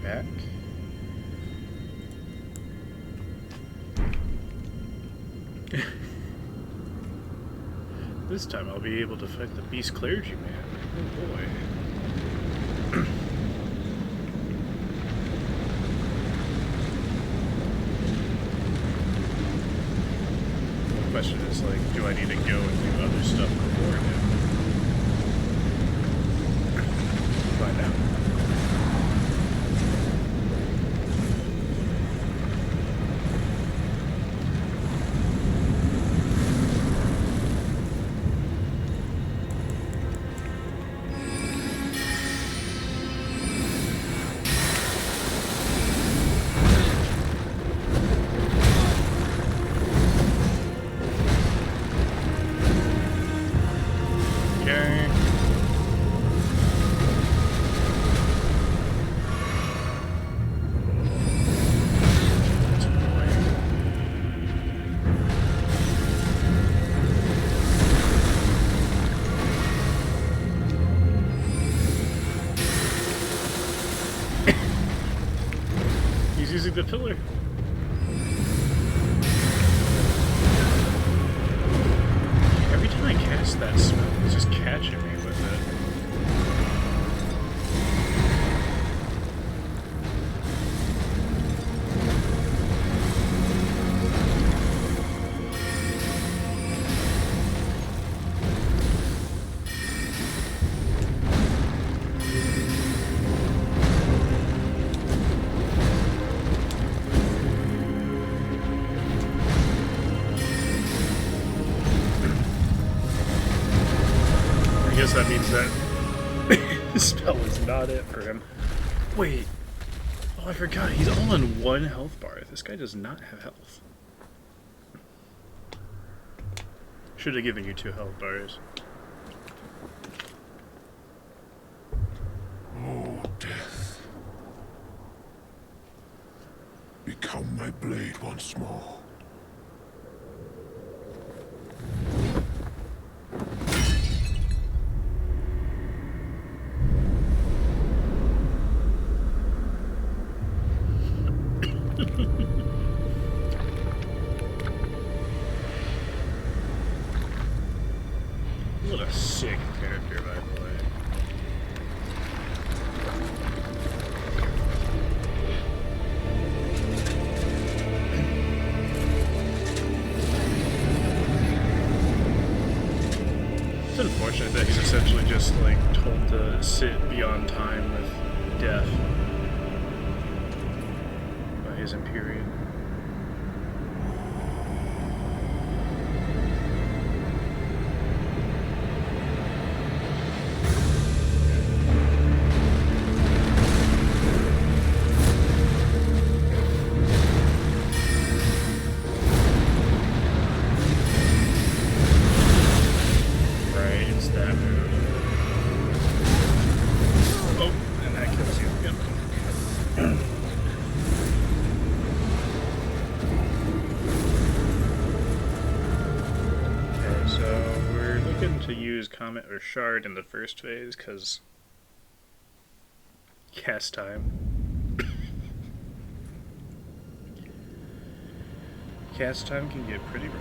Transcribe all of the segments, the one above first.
back. This time I'll be able to fight the beast clergyman. Oh boy. The question is, like, do I need to go and do other stuff before him? Find out. Using the pillar. Every time I cast that spell, it's just catching me with it. I guess that means that the spell is not it for him. Wait. Oh, I forgot. He's all on one health bar. This guy does not have health. Should have given you 2 health bars. Oh, death. Become my blade once more. What a sick character, by the way. It's unfortunate that he's essentially just, like, told to sit beyond time with death by his Empyrean. To use Comet or Shard in the first phase, because cast time. Cast time can get pretty rough.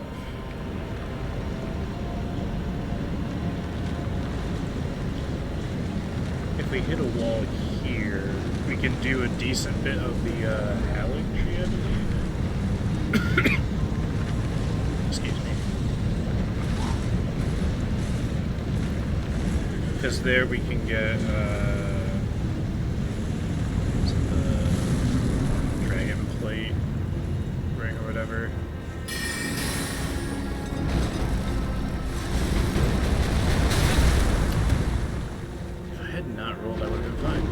If we hit a wall here, we can do a decent bit of the Halleck tree, I believe. Excuse me. Because there we can get the dragon plate ring or whatever. If I had not rolled, I would have been fine.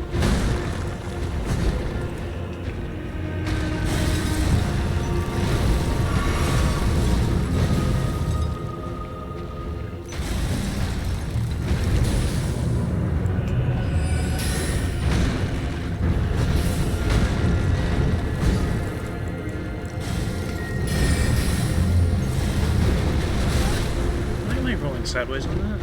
Sideways on that?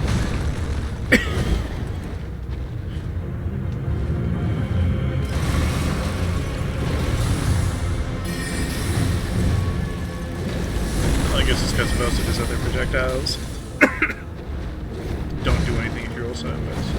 most of his other projectiles don't do anything if you roll sideways.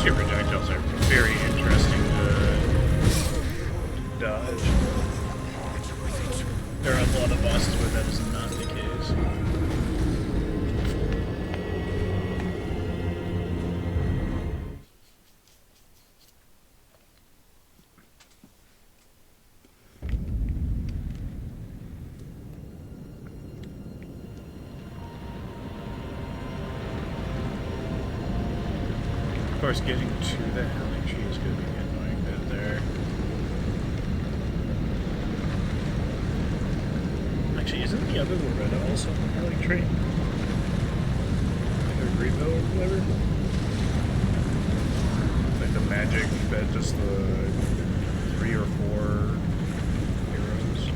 Your projectiles are very interesting to dodge. There are a lot of bosses where that is not the case. Of course, getting to the Howling Tree is going to be annoying bit there. Actually, isn't the other Loretta also the Howling Tree? Like a Greenville or whatever? Like the magic that just the 3 or 4 heroes.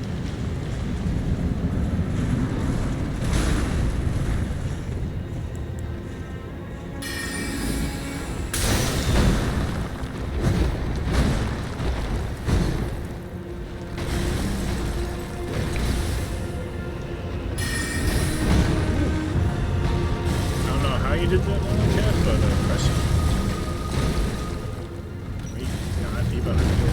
You did that on the cast, but impressive. Wait, not be behind you.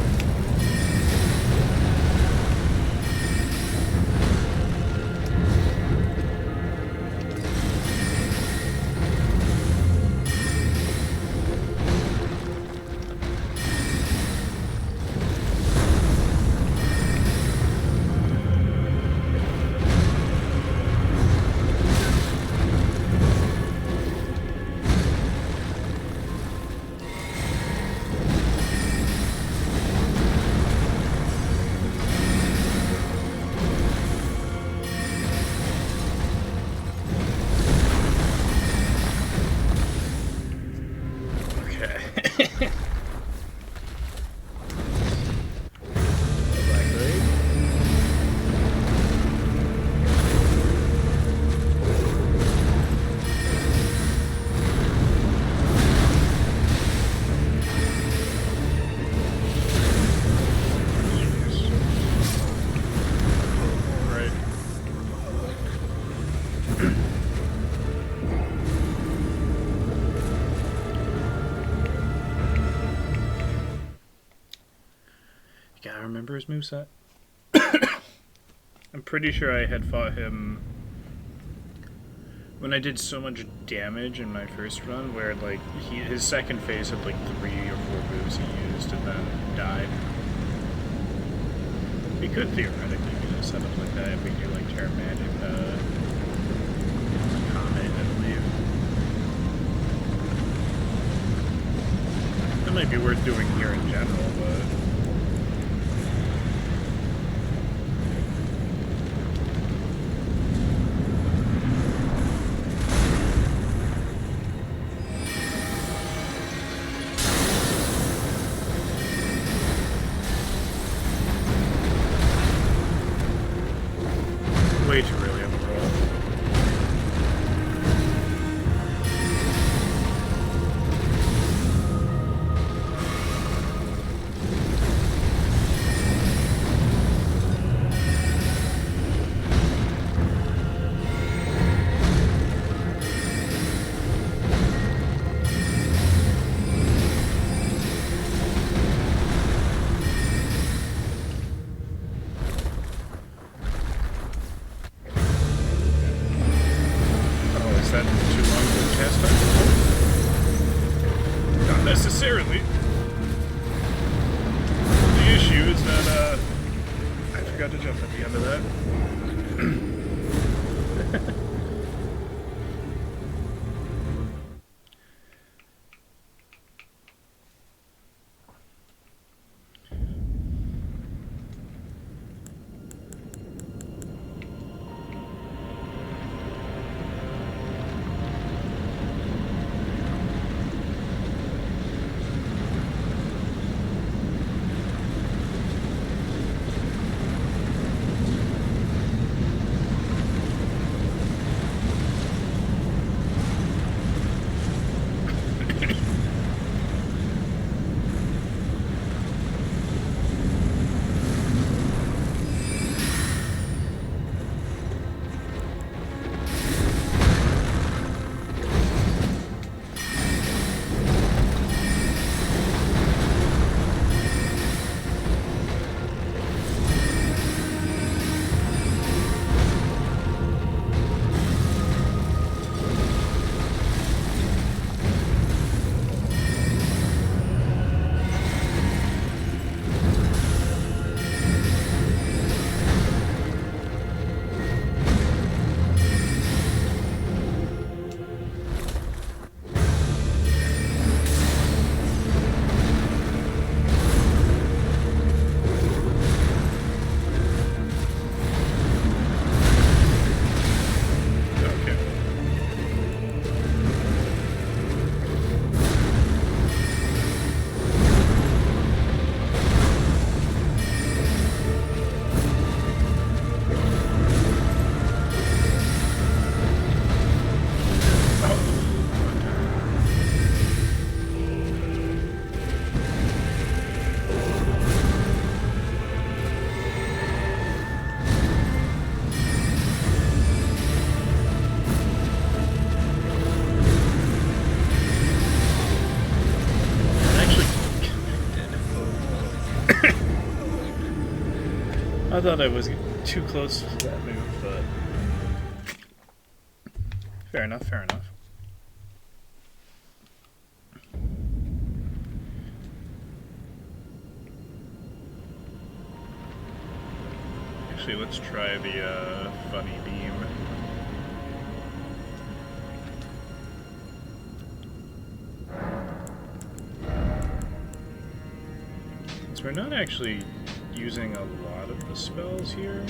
I remember his moveset. I'm pretty sure I had fought him when I did so much damage in my first run, where like his second phase had like 3 or 4 moves he used and then died. We could theoretically get a setup like that if we do like Terra Magic Comet, I believe. That might be worth doing here in general, but way too early on the roll. Is that too long for the cast time? Not necessarily. The issue is that, I forgot to jump at the end of that. I thought I was too close to that move, but fair enough, fair enough. Actually, let's try the funny beam. So we're not actually using a lot of the spells here.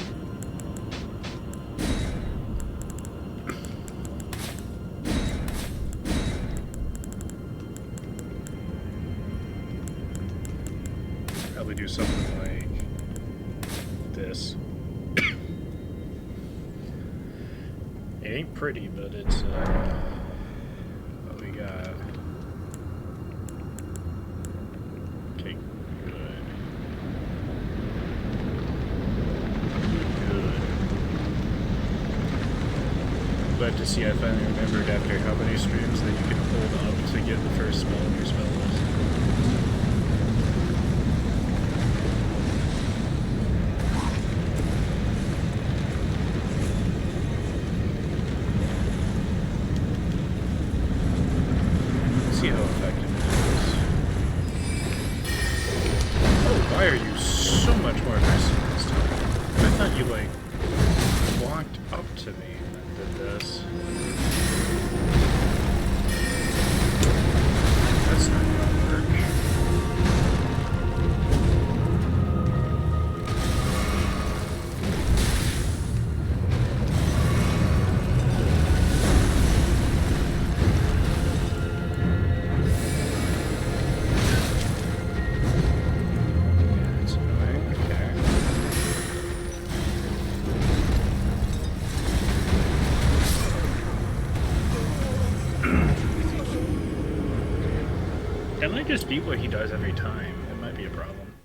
Probably do something like this. It ain't pretty, but it's what we got. Okay, good. Good. Glad to see I finally remembered after how many streams that you can hold up to get the first spell in your spell list. See how effective it is. Oh, why are you so much more aggressive this time? I thought you, like, walked up to me and then did this. That's not gonna work. That's annoying. Okay. That might just be what he does every time. It might be a problem.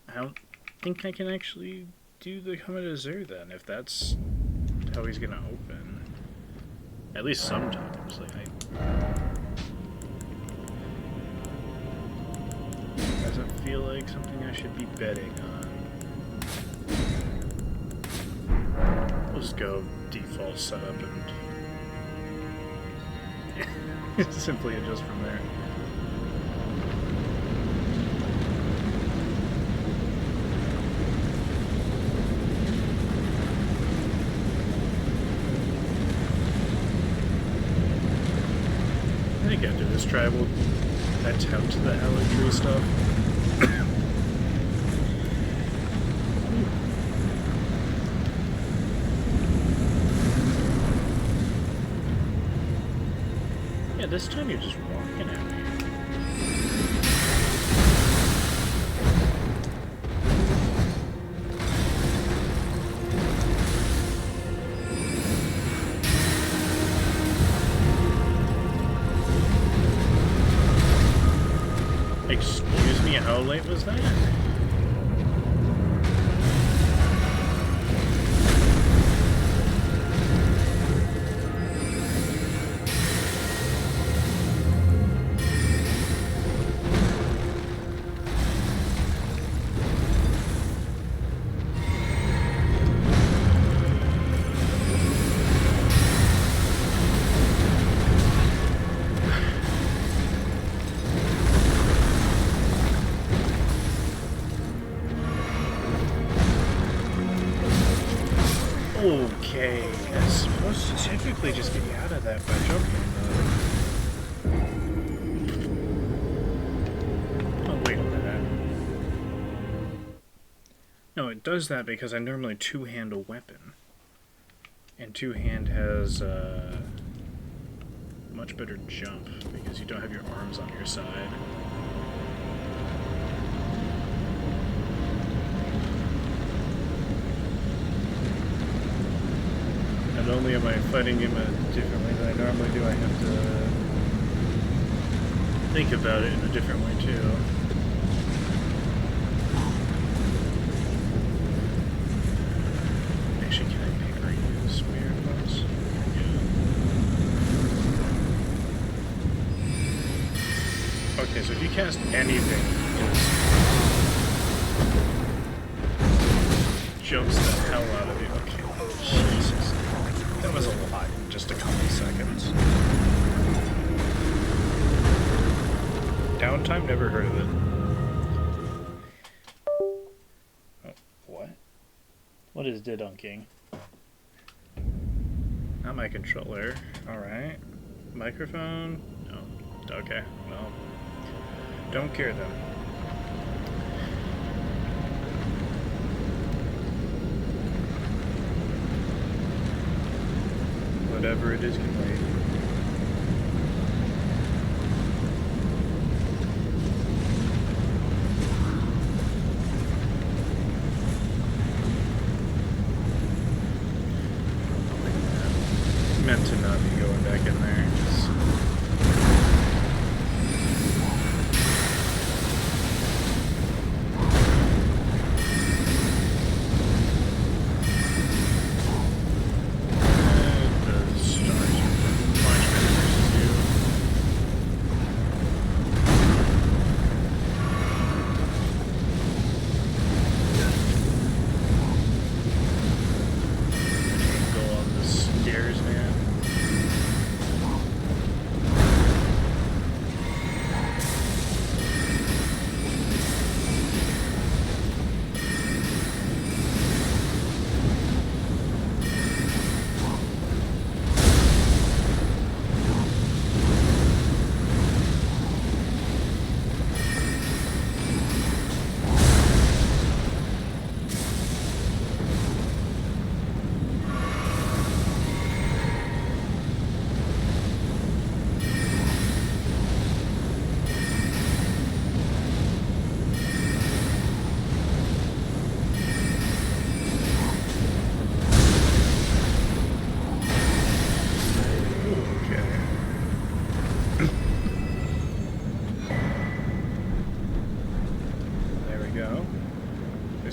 I don't think I can actually do the Come to Zur then, if that's how he's gonna open. At least sometimes. Like, doesn't feel like something I should be betting on. We'll just go default setup and simply adjust from there. I think after this try we'll attempt the Allen stuff. Yeah, this time you're just walking at me. Excuse me, how late was that? Okay, that's supposed to typically just get you out of that by jumping, though. Oh, wait a minute. No, it does that because I normally two-hand a weapon. And two-hand has a much better jump because you don't have your arms on your side. Not only am I fighting him differently than I normally do, I have to think about it in a different way too. Actually, can I pick or use weird ones? Yeah. Okay, so if you cast anything, it's jumps the hell out of you. Okay, Jesus. That was a lot in just a couple seconds. Downtime? Never heard of it. Oh, what? What is didunking? Not my controller. Alright. Microphone? No. Okay, well. Don't care then. Whatever it is can wait. Meant to not be going back in there. Just...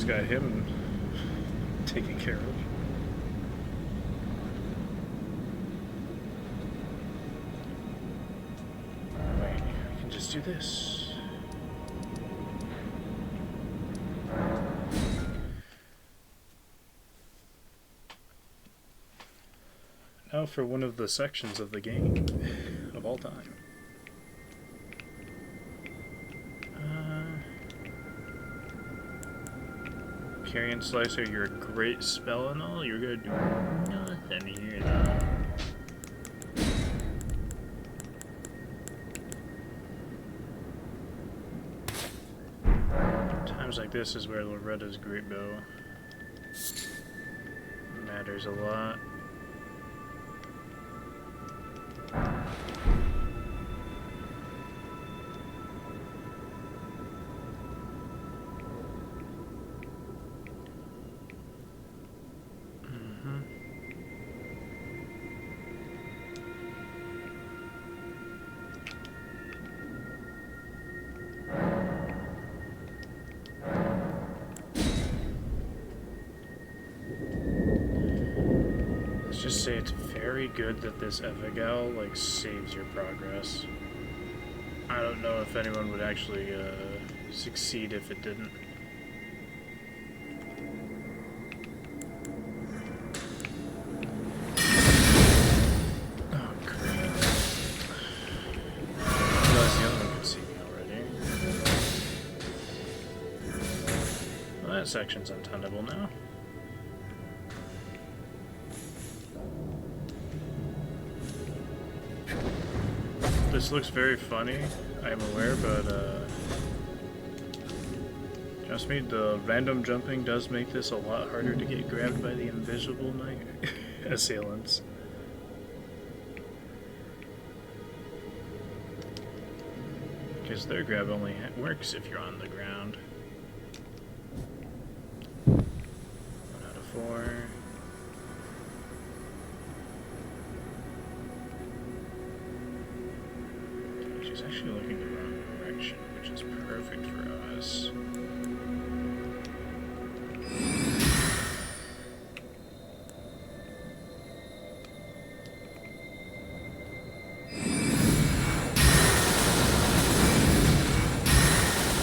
Got him taken care of. Wait, I can just do this. Now for one of the sections of the game of all time. Carrion Slicer, you're a great spell and all, you're gonna do nothing here though. Times like this is where Loretta's great bow matters a lot. Just say it's very good that this Evigal like saves your progress. I don't know if anyone would actually succeed if it didn't. Oh crap. I realized the other one could see me already. Well, that section's untenable now. This looks very funny, I am aware, but trust me, the random jumping does make this a lot harder to get grabbed by the invisible knight assailants. Because their grab only works if you're on the ground. 1 out of 4. She's actually looking the wrong direction, which is perfect for us.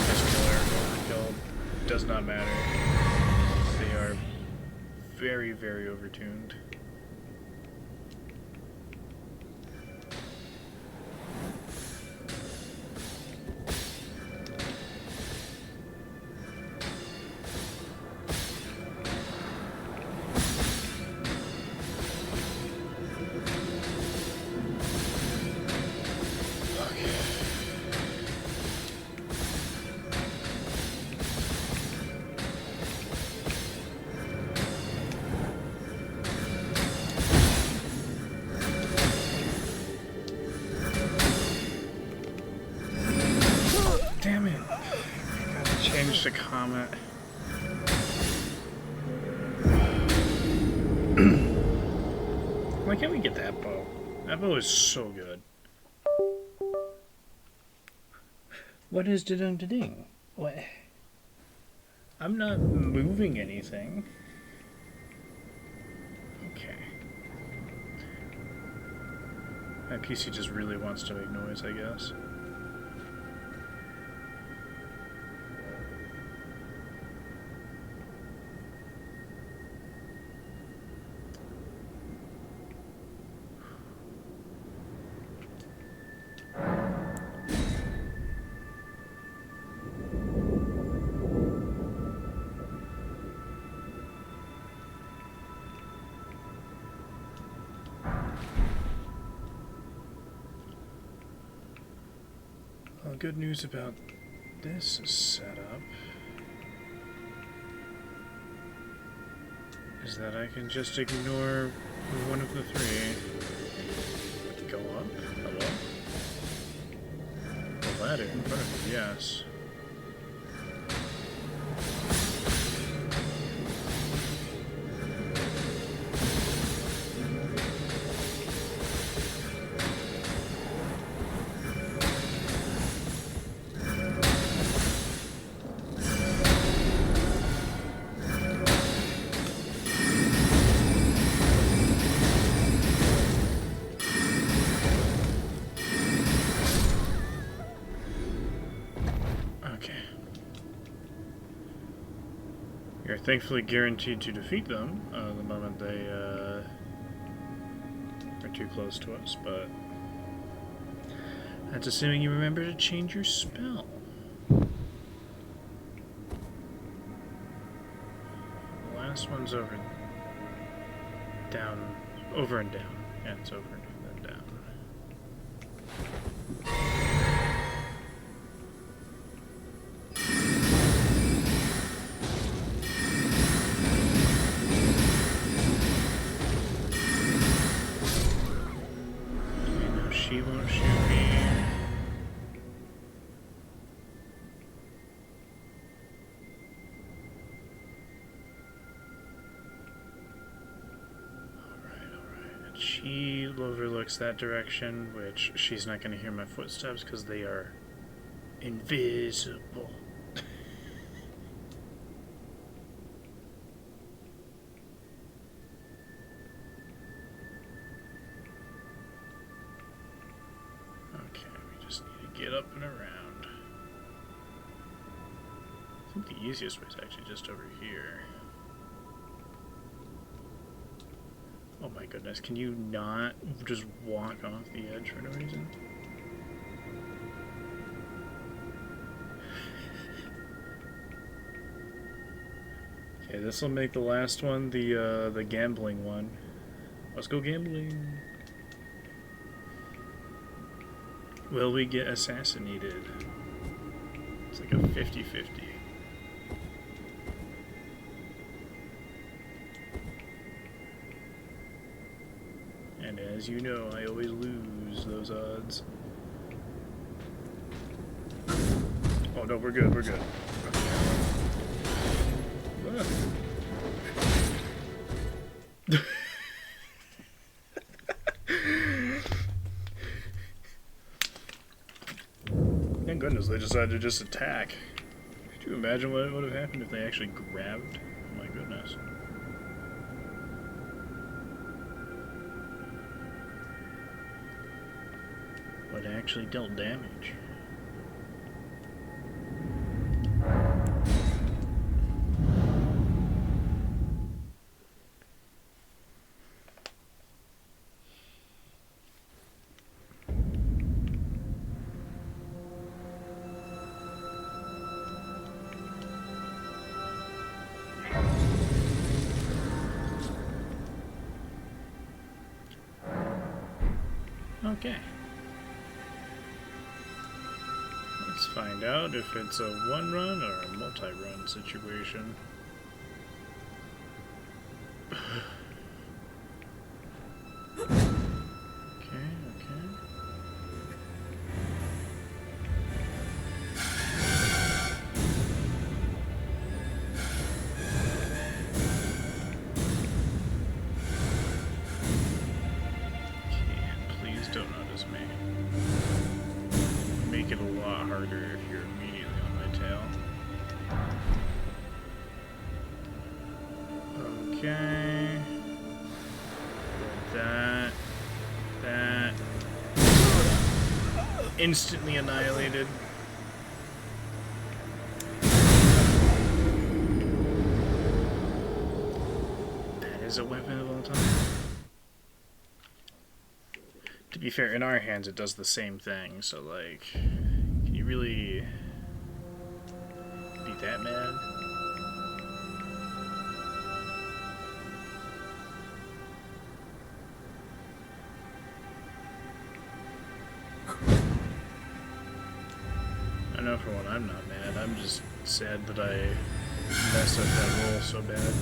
Just kill her, overkill. Does not matter. They are very, very overtuned. Damn it! I gotta change the comment. Why can't we get that bow? That bow is so good. What is da-ding? What? I'm not moving anything. Okay. My PC just really wants to make noise, I guess. Well, good news about this setup is that I can just ignore one of the three. Go up? Hello? The ladder in front of me, yes. You're thankfully guaranteed to defeat them the moment they are too close to us, but that's assuming you remember to change your spell. The last one's over and down. Yeah, it's over and then down. She won't shoot me. Alright. And she overlooks that direction, which she's not going to hear my footsteps because they are invisible. Get up and around. I think the easiest way is actually just over here. Oh my goodness, can you not just walk off the edge for no reason? Okay, this will make the last one the gambling one. Let's go gambling. Will we get assassinated? It's like a 50-50. And as you know, I always lose those odds. Oh no, we're good, we're good. Ah. Thank goodness they decided to just attack. Could you imagine what would have happened if they actually grabbed? Oh my goodness. But actually dealt damage. Okay. Let's find out if it's a one-run or a multi-run situation. Okay, okay. Please don't notice me. Make it a lot harder if you're immediately on my tail. Okay. That. Instantly annihilated. That is a weapon of all time. To be fair, in our hands it does the same thing, so like, can you really be that mad? I know for one I'm not mad, I'm just sad that I messed up that roll so bad.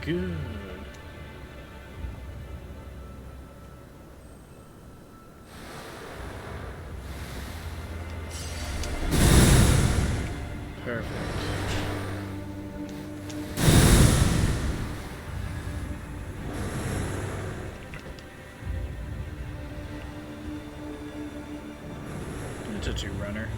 Good. Perfect. It's a two-runner.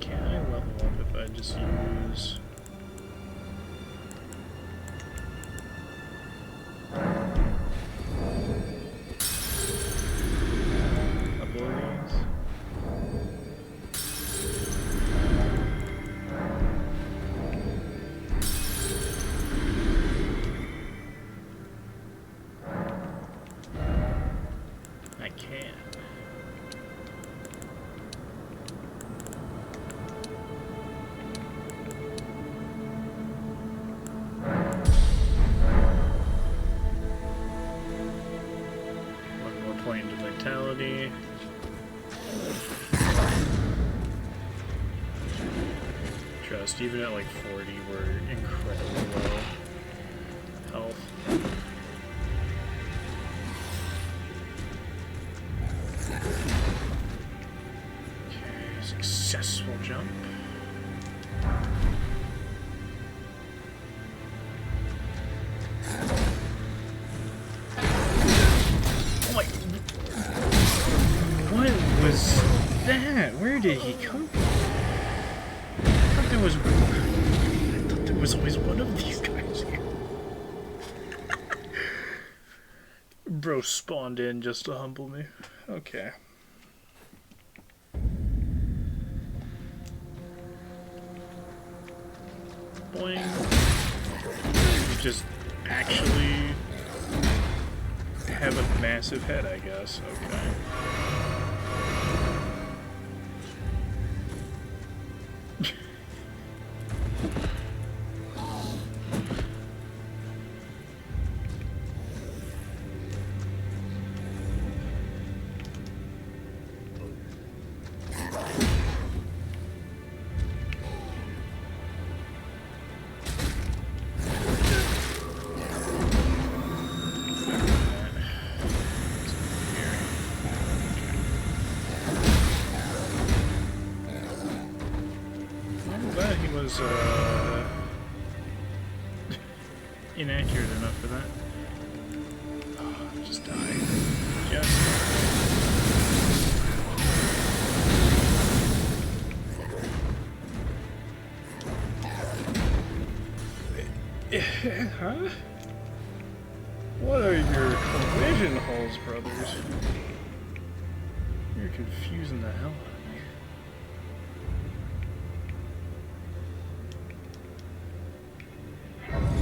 Can I level up if I just use... couple of these? I can. Point into vitality. Trust, even at like 40, we're incredibly low health. Okay, successful jump. That? Where did he come from? I thought there was always one of these guys here. Bro spawned in just to humble me. Okay. Boing. You just actually have a massive head, I guess. Okay. Inaccurate enough for that. Oh, just die. Just huh? What are your collision holes, brothers? You're confusing the hell out of me.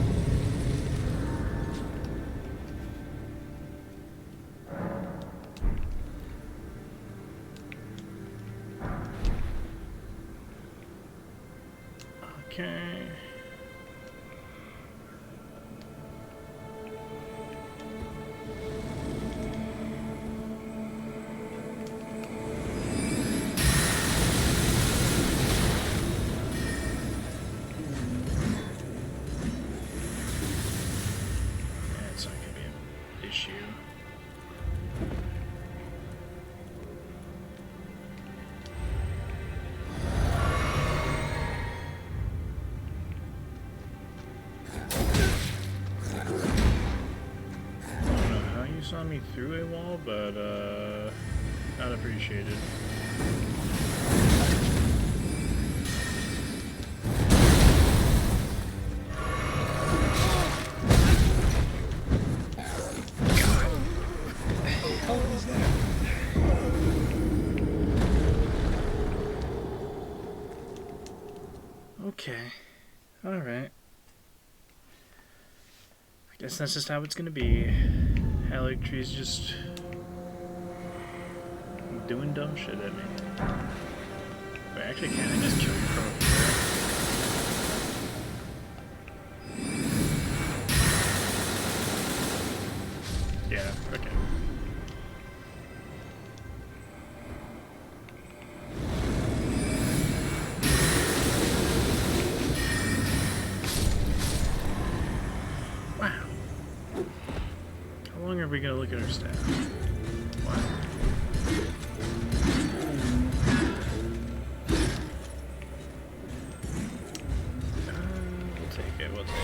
Okay. That's not gonna be an issue. Saw me through a wall, but not appreciated. God, what the hell was that? Okay, all right. I guess that's just how it's gonna be. Alec Tree's just doing dumb shit at me. Wait, actually, can I just kill you from up here? Yeah, okay. Wow. How long are we gonna look at our stats? Wow. We'll take it, we'll take it.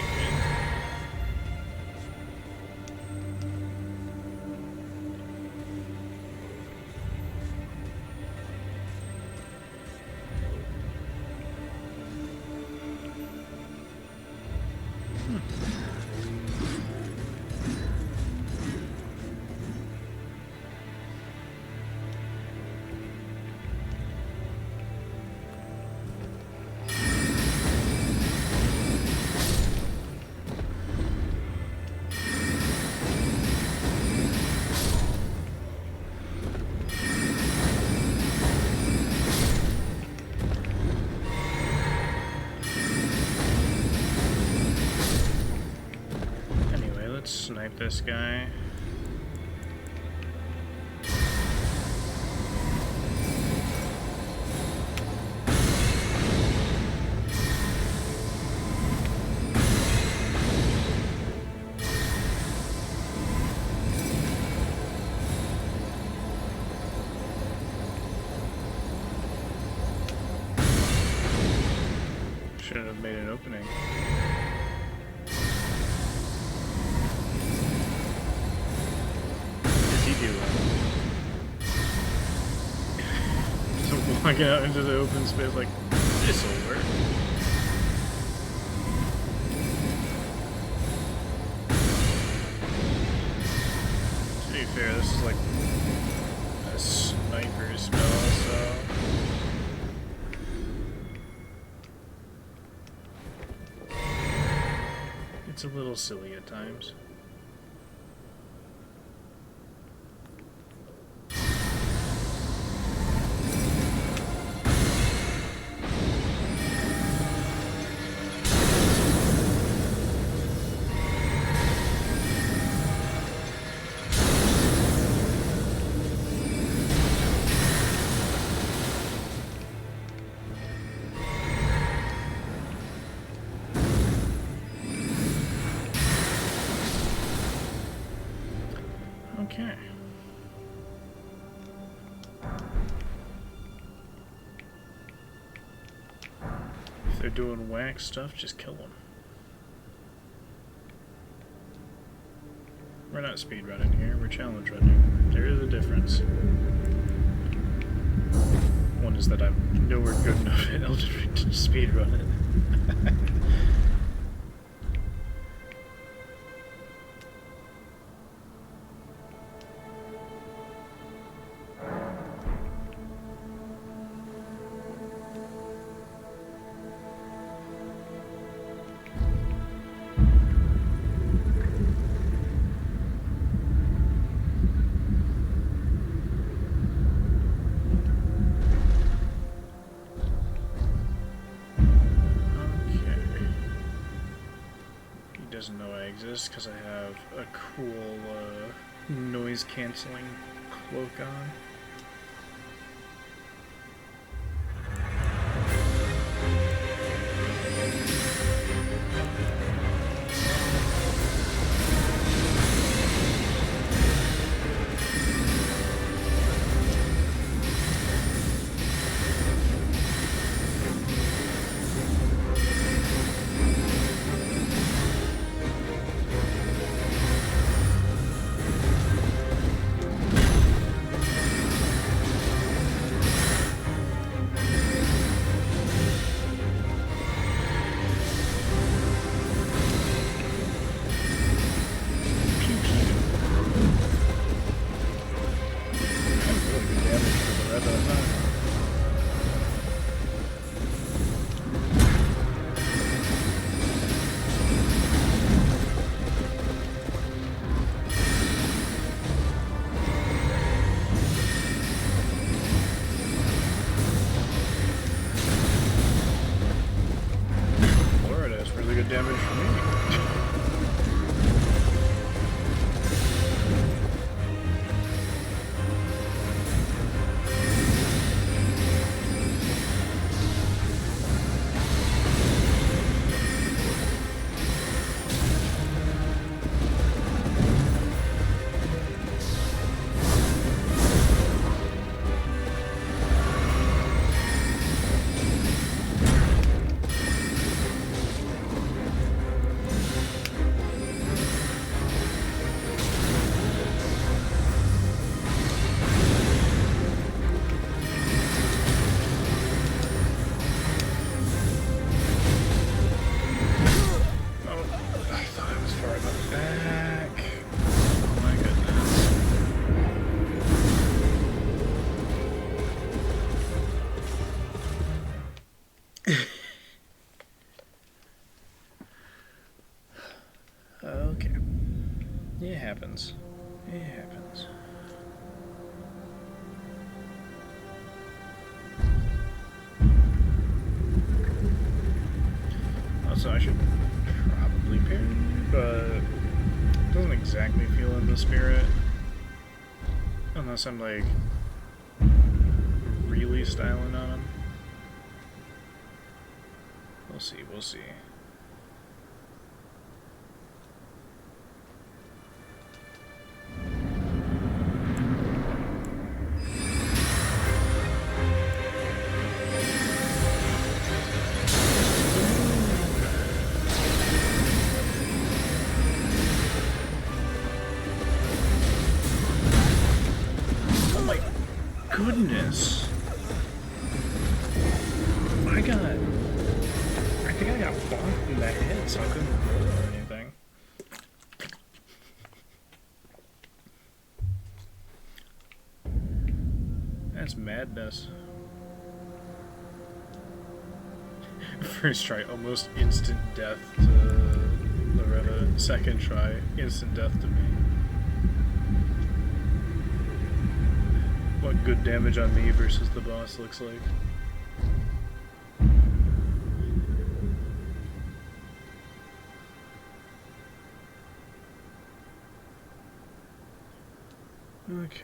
Snipe this guy. Shouldn't have made an opening. So walking out into the open space like, this'll work. To be fair, this is like a sniper spell, so... it's a little silly at times. Okay. If they're doing whack stuff, just kill them. We're not speedrunning here, we're challenge running. There is a difference. One is that I'm nowhere good enough at Elden Ring to speedrun it. Okay. doesn't know I exist because I have a cool noise canceling cloak on. Damage for me. Okay. It happens. It happens. Also, I should probably parry, but it doesn't exactly feel in the spirit. Unless I'm like really styling on him. We'll see, we'll see. Goodness. I think I got bonked in the head, so I couldn't roll or anything. That's madness. First try, almost instant death to Loretta. Second try, instant death to me. What good damage on me versus the boss looks like. Okay.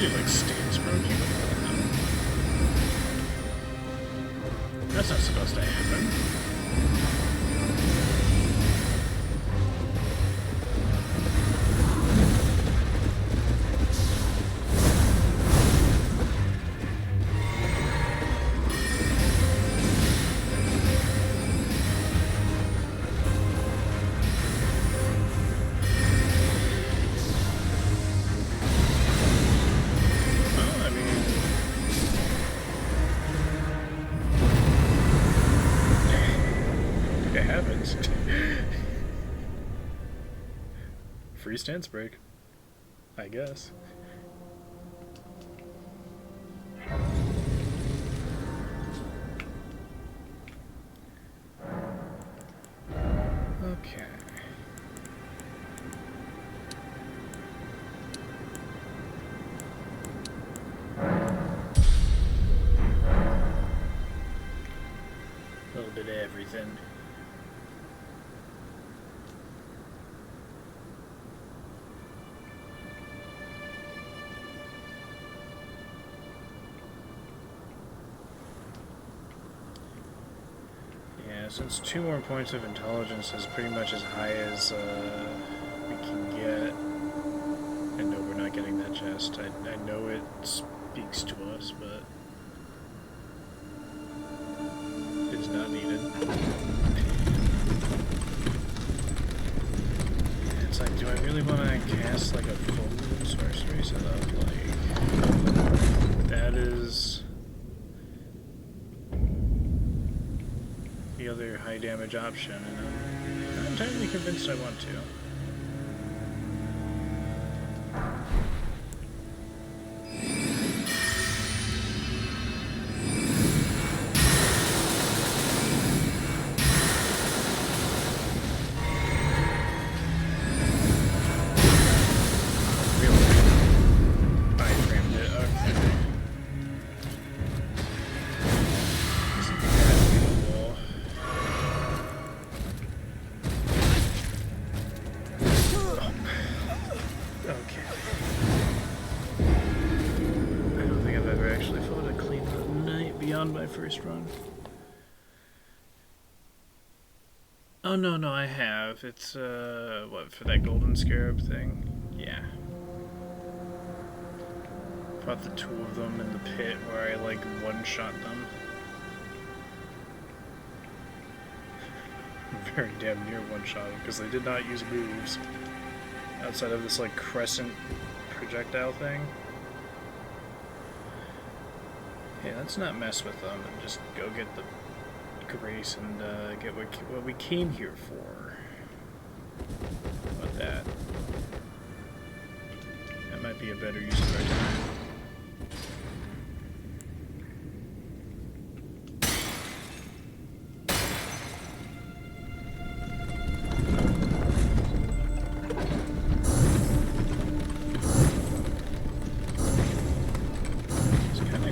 Like stance broken. That's not supposed to happen. free stance break, I guess. Okay. A little bit of everything. Yeah, since 2 more points of intelligence is pretty much as high as we can get. And no, we're not getting that chest. I know it speaks to us, but it's not needed. It's like, do I really want to cast like a full moon sorcery setup? Like, that is the other high damage option, and I'm not entirely convinced I want to. My first run. Oh no, I have. It's what, for that golden scarab thing? Yeah. Fought the 2 of them in the pit where I like one-shot them. Very damn near one-shot them because they did not use moves outside of this like crescent projectile thing. Yeah, let's not mess with them and just go get the grace and get what we came here for. How about that? That might be a better use of our time.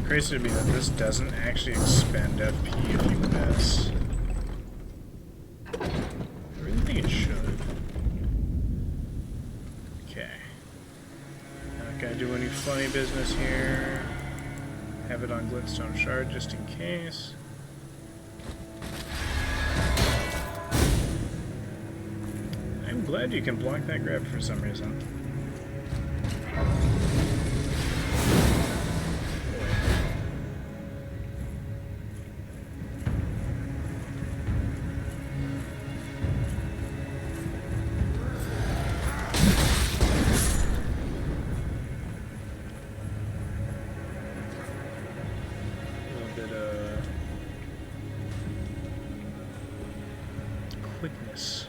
Crazy to me that this doesn't actually expend FP if you miss. I really think it should. Okay. Not gonna do any funny business here. Have it on Glintstone Shard just in case. I'm glad you can block that grab for some reason. Quickness.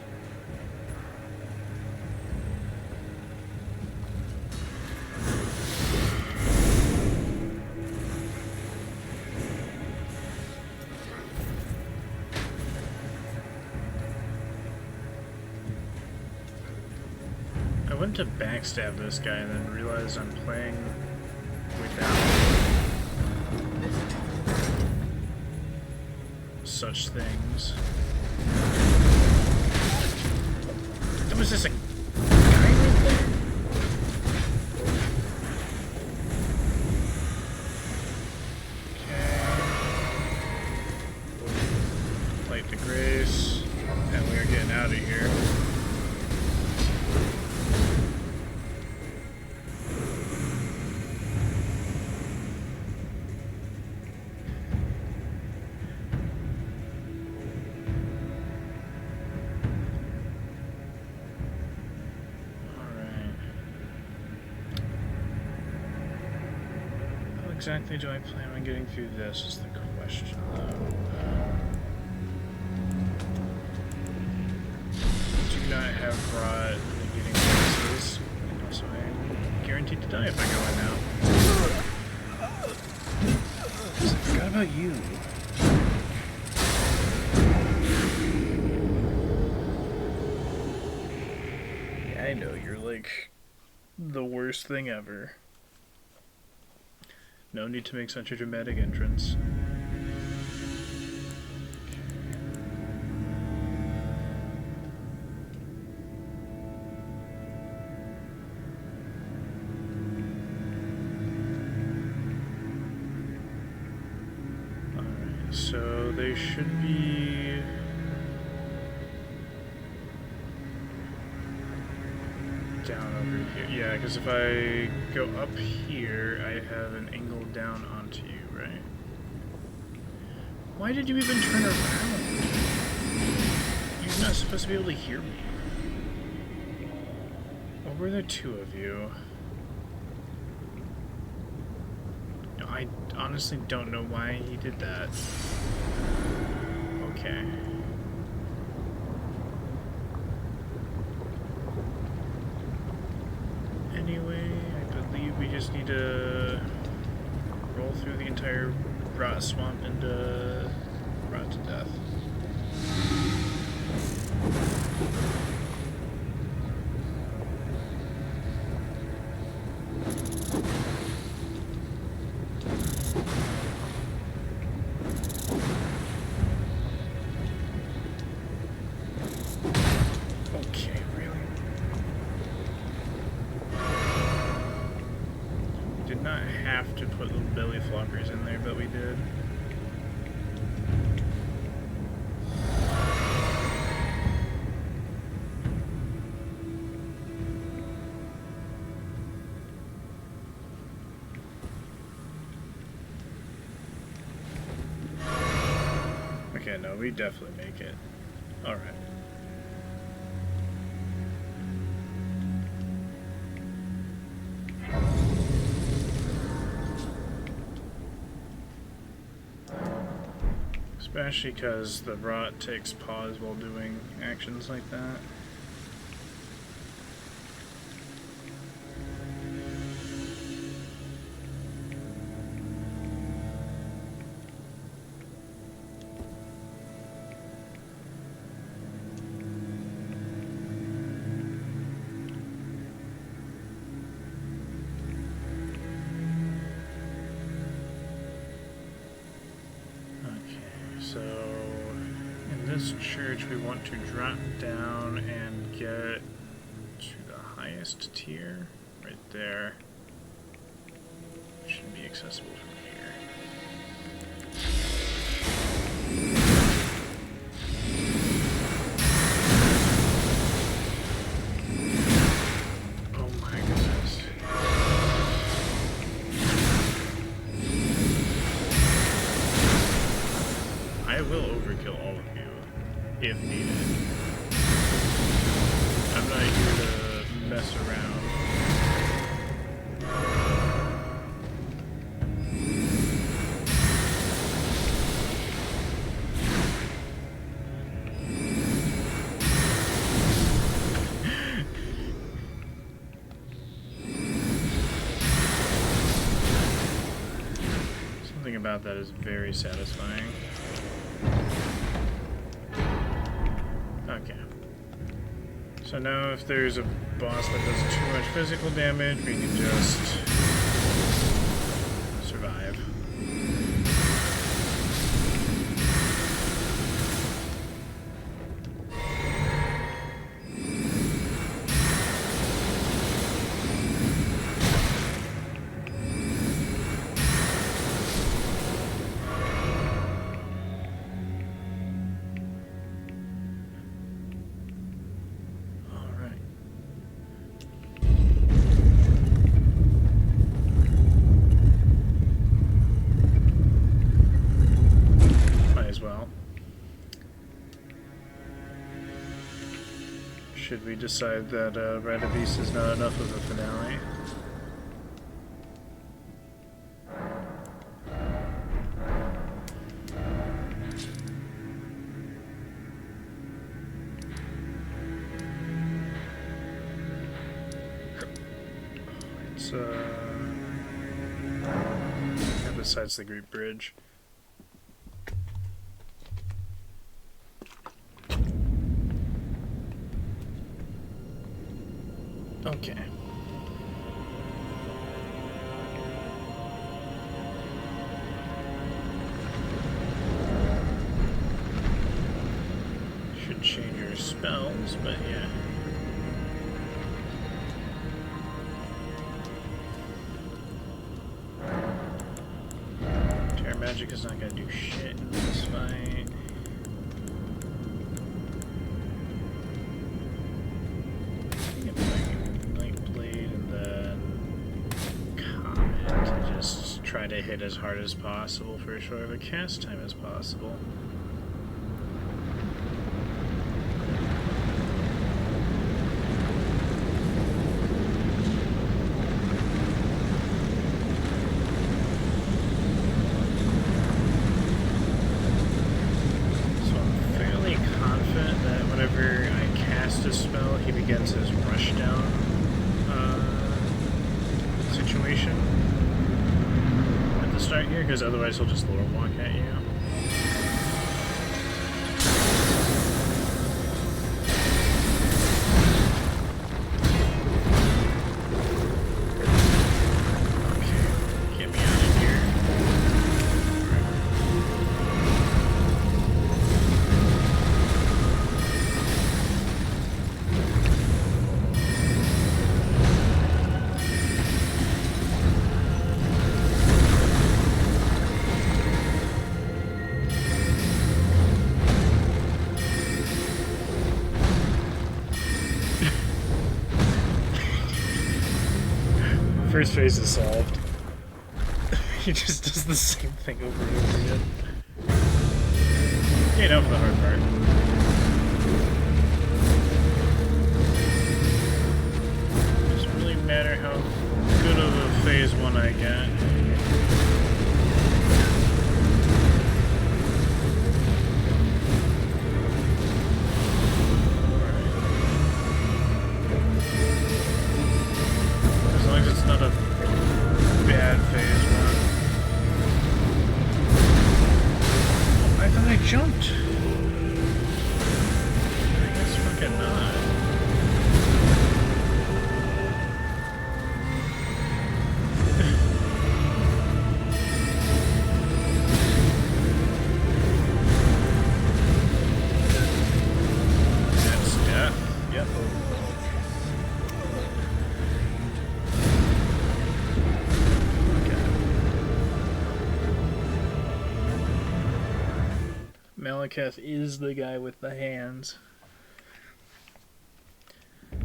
I went to backstab this guy and then realized I'm playing without such things. Was this a guy right there? Okay. Light the grace. And we are getting out of here. Exactly do I plan on getting through this is the question, though. Do not have rot getting pieces. so I'm guaranteed to die if I go in now. I forgot about you. Yeah, I know, you're like the worst thing ever. No need to make such a dramatic entrance. Alright, so they should be... down over here. Yeah, because if I go up here, I have an angle down onto you, right? Why did you even turn around? You're not supposed to be able to hear me. Or were there two of you? I honestly don't know why he did that. Okay. Anyway, I believe we just need to roll through the entire rot swamp and rot to death. Okay, really? We did not have to put little belly floppers in there, but we did. Okay, no, we definitely make it. Alright. Especially because the rot takes pause while doing actions like that. So, in this church, we want to drop down and get to the highest tier, right there. Should be accessible from here. Oh my goodness. I will overkill all of you, if needed. I'm not here to mess around. Something about that is very satisfying. Okay. So now if there's a boss that does too much physical damage, we can just survive. Should we decide that Radavise is not enough of a finale? and besides the Great Bridge. Okay. Should change your spells, but yeah. Terra Magic is not gonna do shit in this fight. Try to hit as hard as possible for as short of a cast time as possible. So I'm fairly confident that whenever I cast a spell, he begins his rushdown situation start here, because otherwise he'll just lore walk at you. Okay, get me out of here. First phase is solved. He just does the same thing over and over again. You know, for the hard part. Doesn't really matter how good of a phase one I get. Not a bad phase one. I thought I jumped. I guess fucking not. That's death. Yep. Malekith is the guy with the hands. I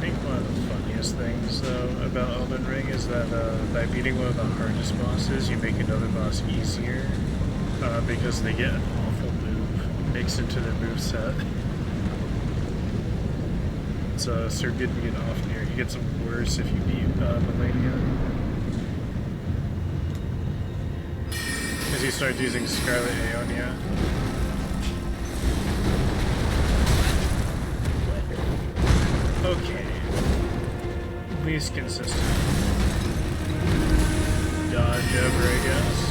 think one of the funniest things, though, about Elden Ring is that by beating one of the hardest bosses, you make another boss easier, because they get an awful move mixed into their moveset. It's so good to get off near. He gets worse if you beat Melania. Because he starts using Scarlet Aeonia. Okay. Least consistent. Dodge ever, I guess.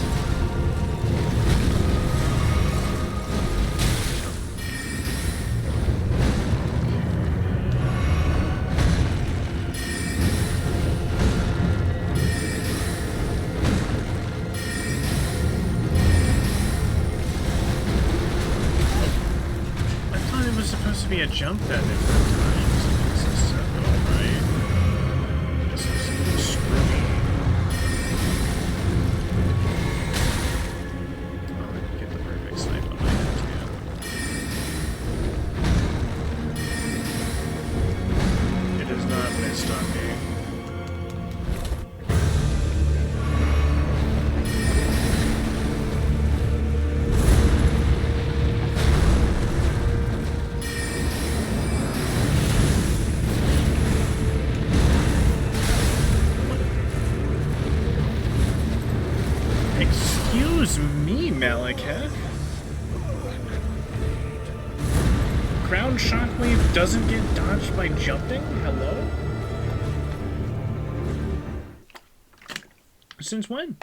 Be a jump at different times. This is alright. This is screwy. Oh, I can get the perfect snipe on my head too. It is not missed on me. ground shockwave doesn't get dodged by jumping? Hello? Since when?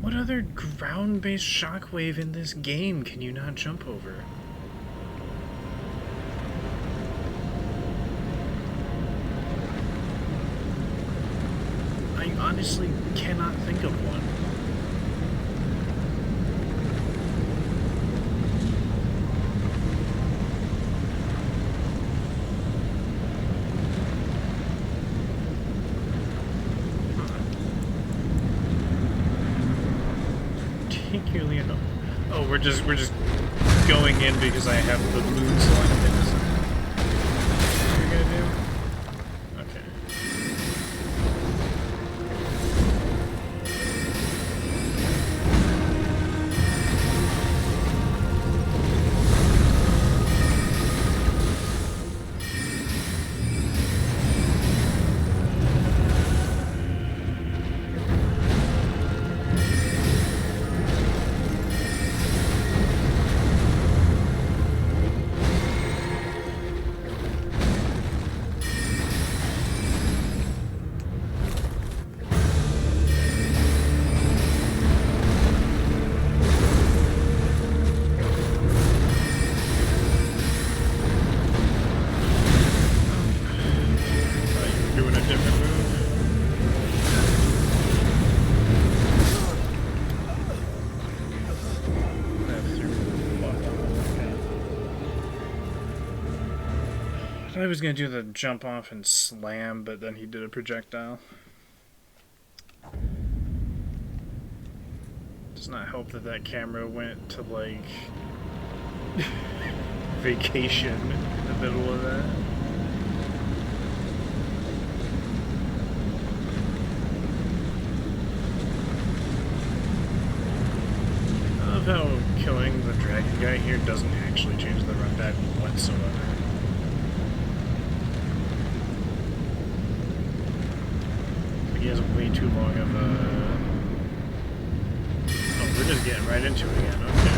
What other ground-based shockwave in this game can you not jump over? I honestly cannot think of one. Particularly enough. Oh, we're just going in because I have the moon selected. Is that what you're gonna do? Okay. I was gonna do the jump off and slam, but then he did a projectile. Does not help that that camera went to like vacation in the middle of that. I love how killing the dragon guy here doesn't actually change the runtime whatsoever. He has way too long of a... Oh, we're just getting right into it again, okay.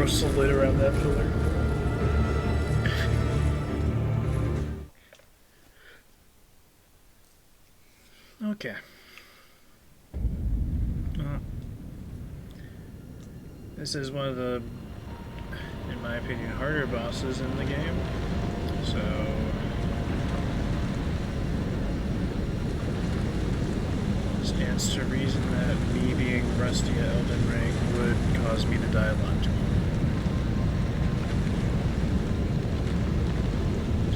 Solid around that pillar. Okay. This is one of the, in my opinion, harder bosses in the game. So stands to reason that me being rusty at Elden Ring would cause me to die a lot too.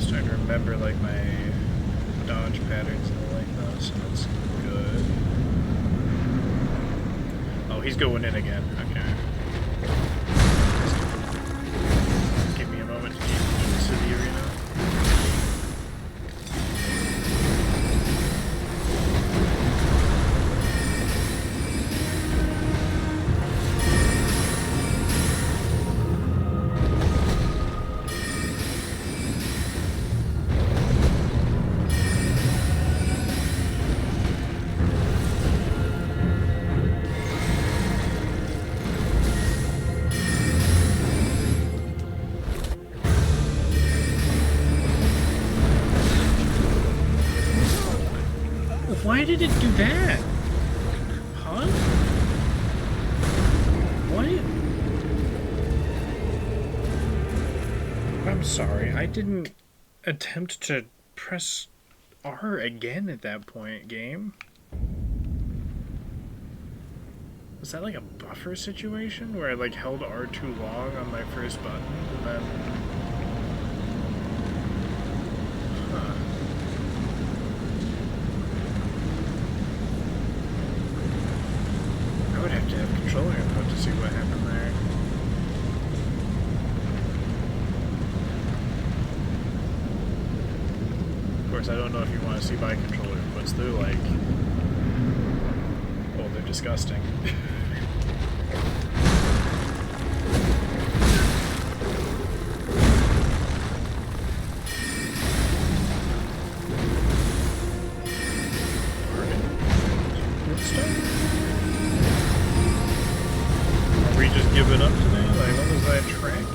Trying to remember like my dodge patterns and like that, so that's good. Oh, he's going in again. Okay. Give me a moment to get into the arena. Why did it do that? Huh? What? I'm sorry, I didn't attempt to press R again at that point, game. Was that like a buffer situation where I like held R too long on my first button and then... Huh. I would have to have controller input to see what happened there. Of course, I don't know if you want to see my controller inputs. They're like... oh, they're disgusting. Are we just giving up today? Like, what was that tracking?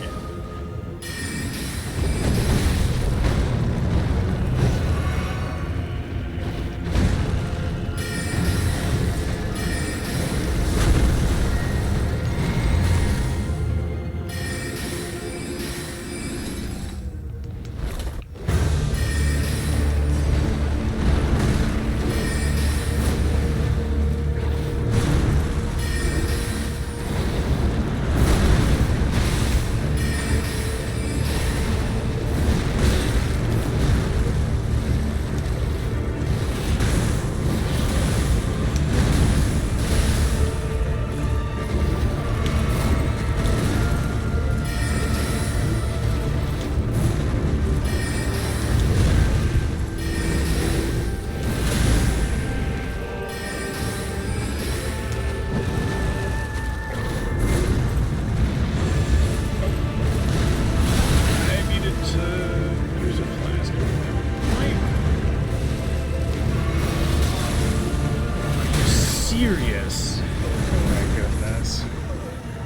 Serious. Oh my goodness.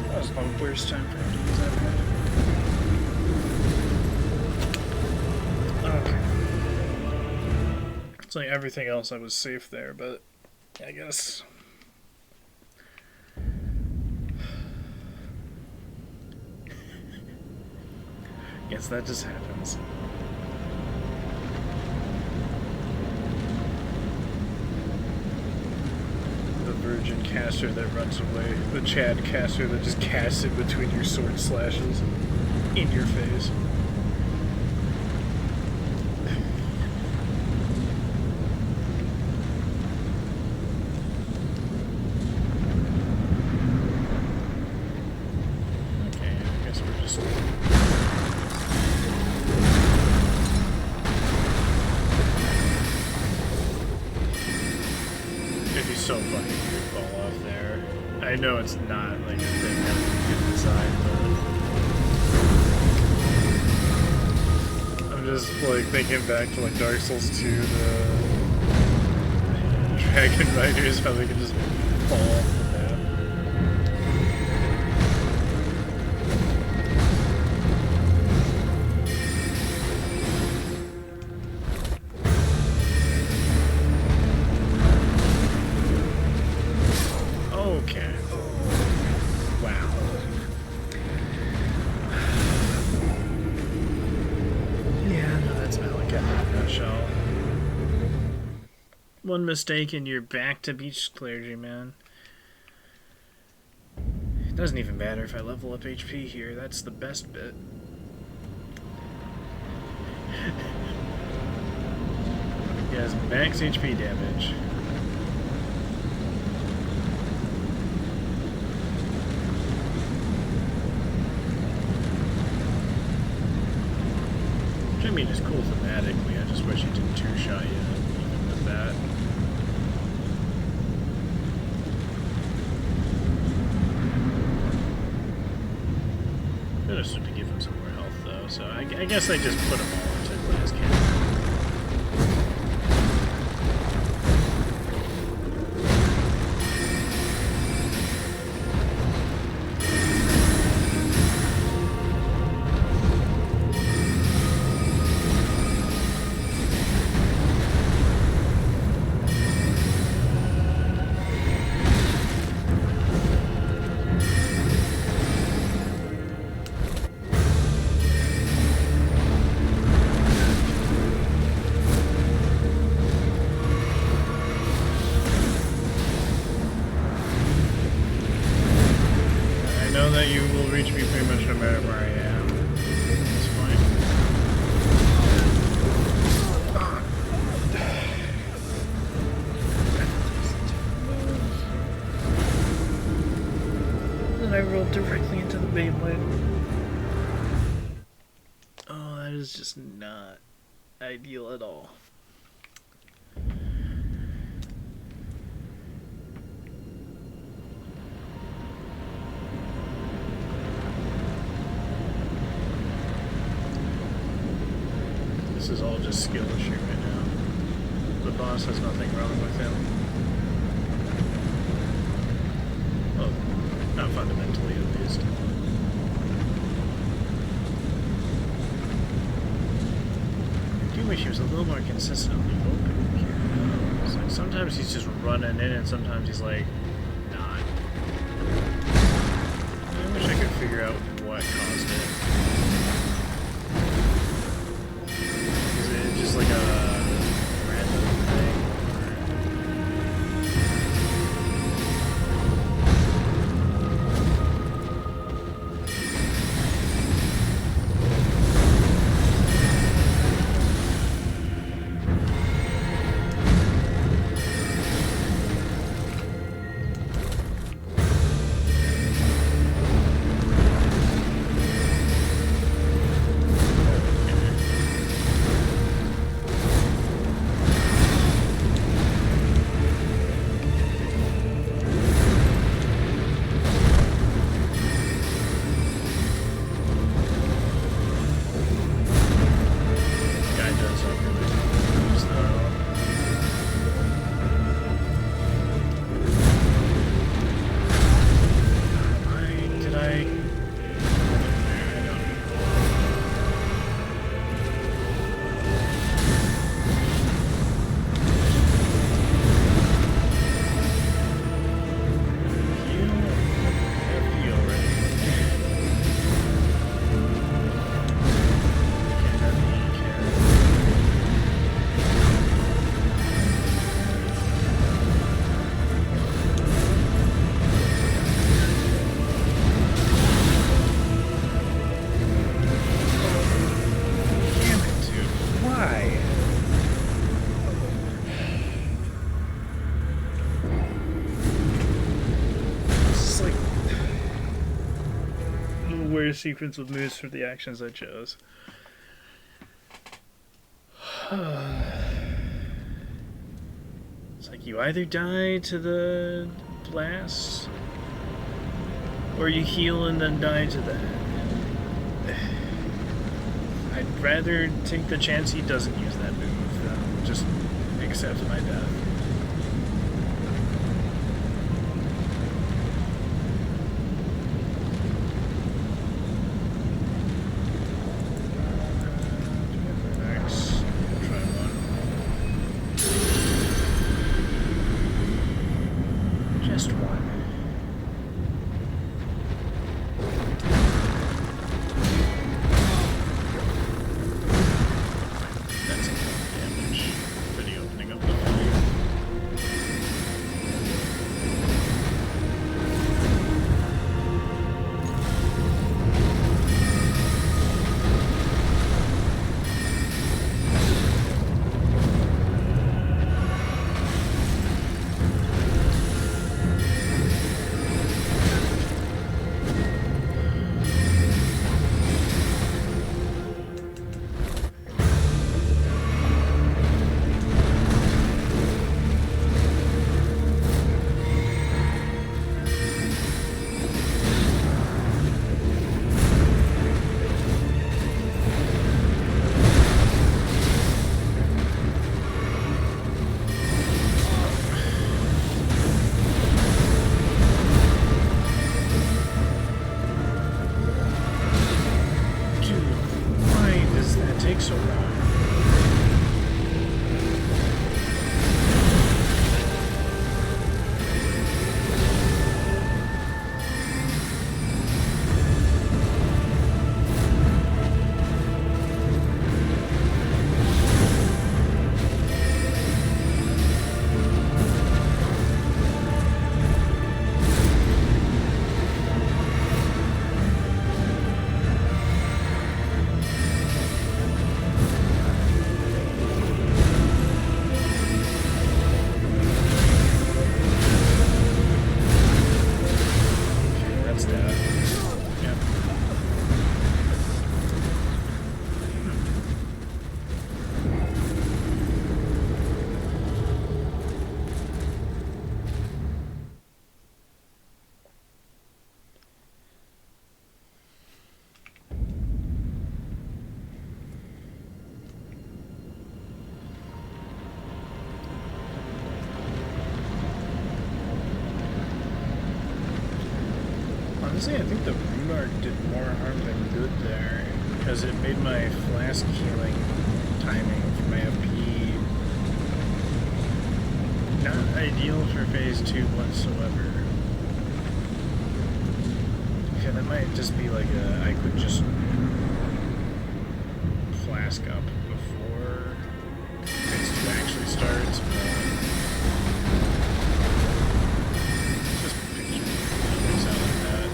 That was the worst time for him to use that pad. Okay. It's like everything else I was safe there, but I guess. Guess that just happens. Virgin caster that runs away. The Chad caster that just casts it between your sword slashes in your face. Okay, I guess we're just... it'd be so funny if you fall off there. I know it's not like a thing that we can design, but I'm just like thinking back to like Dark Souls 2, the Dragon Riders, how they can just fall off the map. Okay. Wow. Yeah, no, that's Malekith in a nutshell. One mistake and you're back to Beach Clergyman. It doesn't even matter if I level up HP here, that's the best bit. He has max HP damage. Which I mean is cool thematically, I just wish he didn't two-shot you even with that. Could have stood to give him some more health though, so I guess I just put them all into glass cannon. that you will reach me pretty much no matter where I am at this point. Then I rolled directly into the Beyblade. Oh, that is just not ideal at all. This is all just skill issue right now. The boss has nothing wrong with him. Well, not fundamentally at least. I do wish he was a little more consistently open here. It's like sometimes he's just running in and sometimes he's like not. I wish I could figure out what caused it. Just like a random thing. Sequence of moves for the actions I chose. It's like you either die to the blast or you heal and then die to that. I'd rather take the chance he doesn't use that move than just accept my death. That's enough damage for the opening of the fight. Honestly, I think the rune art did more harm than good there, because it made my flask healing timing for my FP not ideal for phase 2 whatsoever. Okay, that might just be like I could just flask up before phase 2 actually starts, but just picture it makes out like that.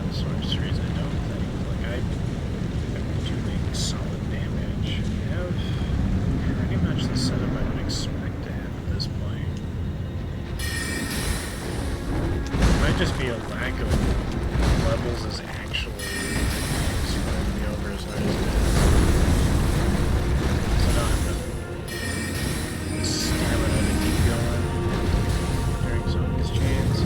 Sorceries, I don't think. Like, I'm doing solid damage. I have pretty much the setup I would expect to have at this point. It might just be a lack of levels as actually screwing me over as hard as it is. So I don't have the stamina to keep going during some of these chains.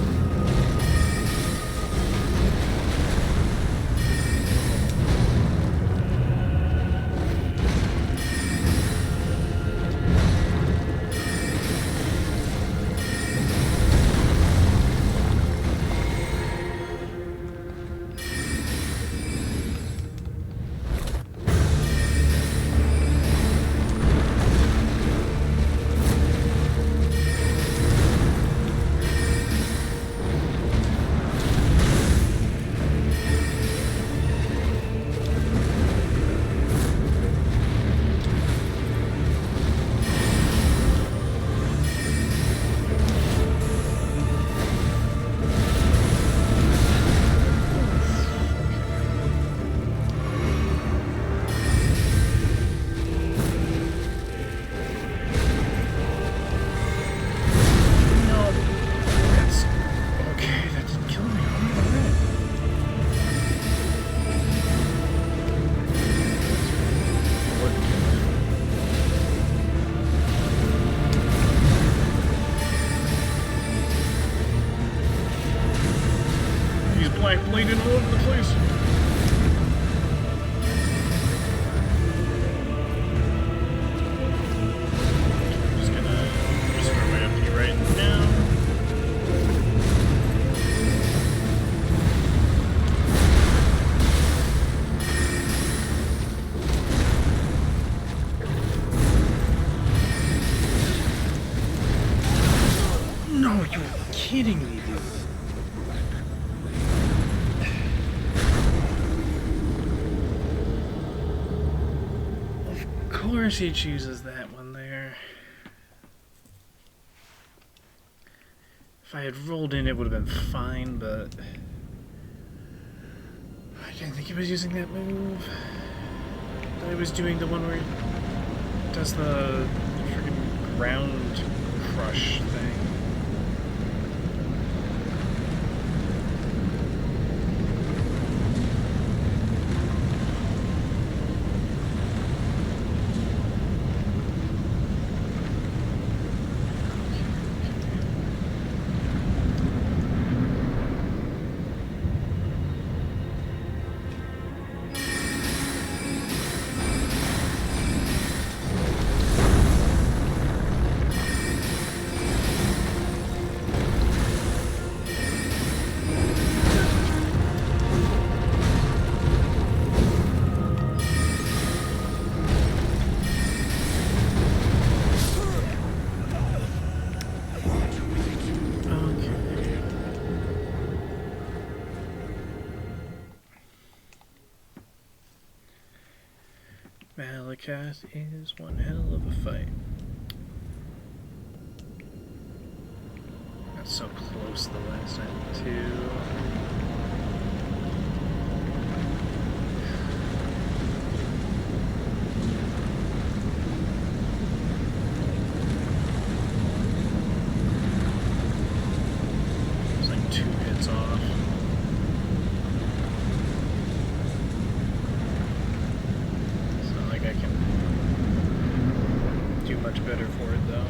Bleeding all over the place. I'm just gonna restore my FP right now. No, you're kidding me, dude. Of course he chooses that one there. If I had rolled in, it would have been fine, but I didn't think he was using that move. I thought he was doing the one where he does the freaking ground crush thing. cat is one hell of a fight. Got so close the last time, too. It's like 2 hits off. It's not like I can do much better for it, though.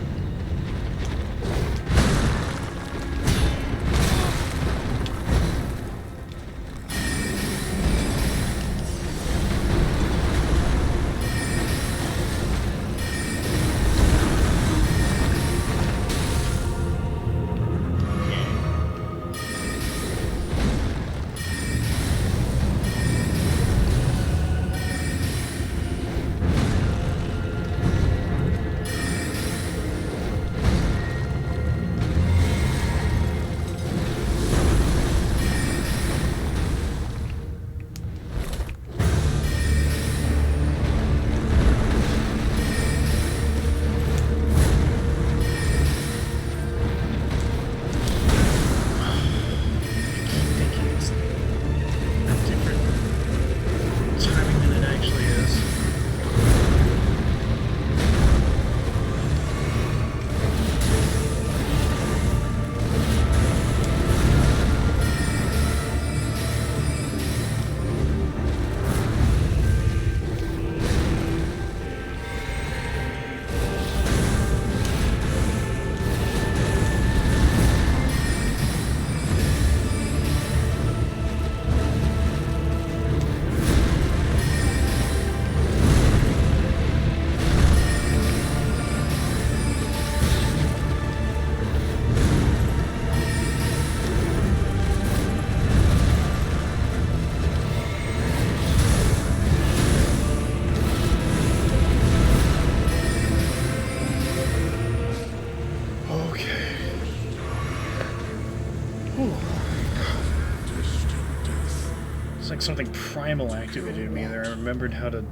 Like something primal activated in me there. I remembered how to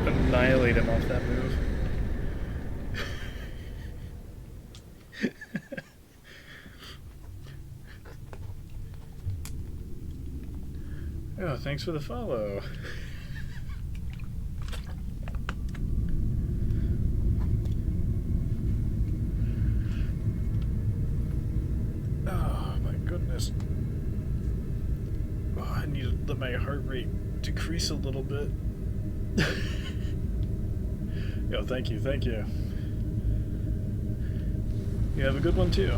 annihilate him off that move. Oh, thanks for the follow. Oh my goodness. I need to let my heart rate decrease a little bit. Yo, thank you, thank you. You have a good one too.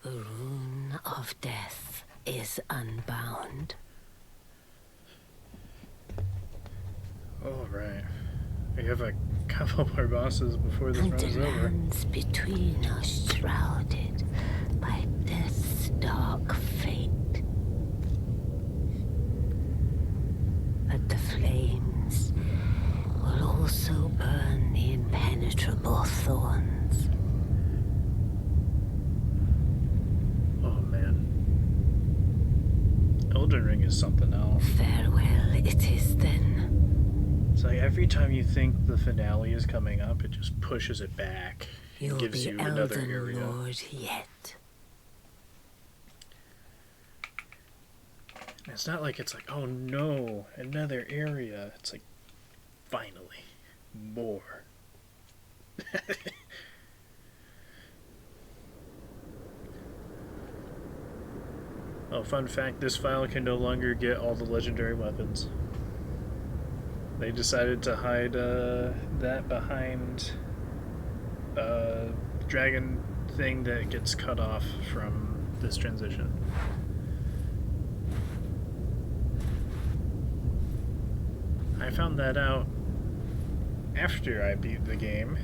The rune of death is unbound. All right. We have a couple more bosses before this run is The over. lands between are shrouded by death's dark fate. But the flames will also burn the impenetrable thorns. Oh man. Elden Ring is something else. Farewell it is then. It's like every time you think the finale is coming up, it just pushes it back and You'll gives be you another Elden area. Lord yet. And it's not like it's like, oh no, another area. It's like, finally, more. Oh, fun fact, this file can no longer get all the legendary weapons. They decided to hide that behind dragon thing that gets cut off from this transition. I found that out after I beat the game,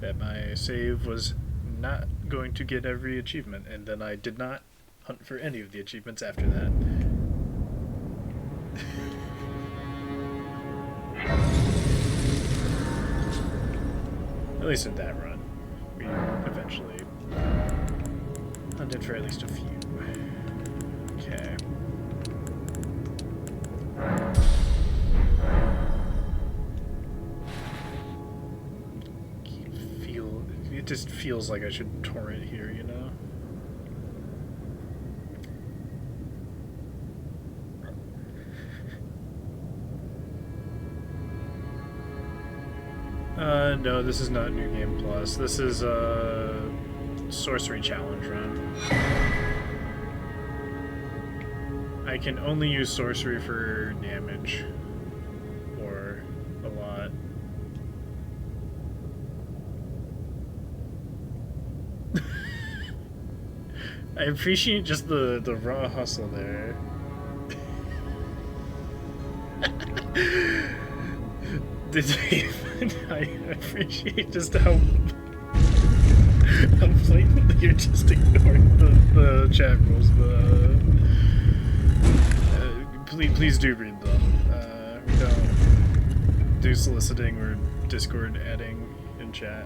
that my save was not going to get every achievement, and then I did not hunt for any of the achievements after that. At least in that run. We eventually hunted for at least a few. Okay. It just feels like I should torrent here, you know? No, this is not New Game Plus. This is Sorcery Challenge run. I can only use Sorcery for damage. Or a lot. I appreciate just the raw hustle there. I appreciate just how blatantly you're just ignoring the chat rules. Please do read them. We don't do soliciting or Discord adding in chat.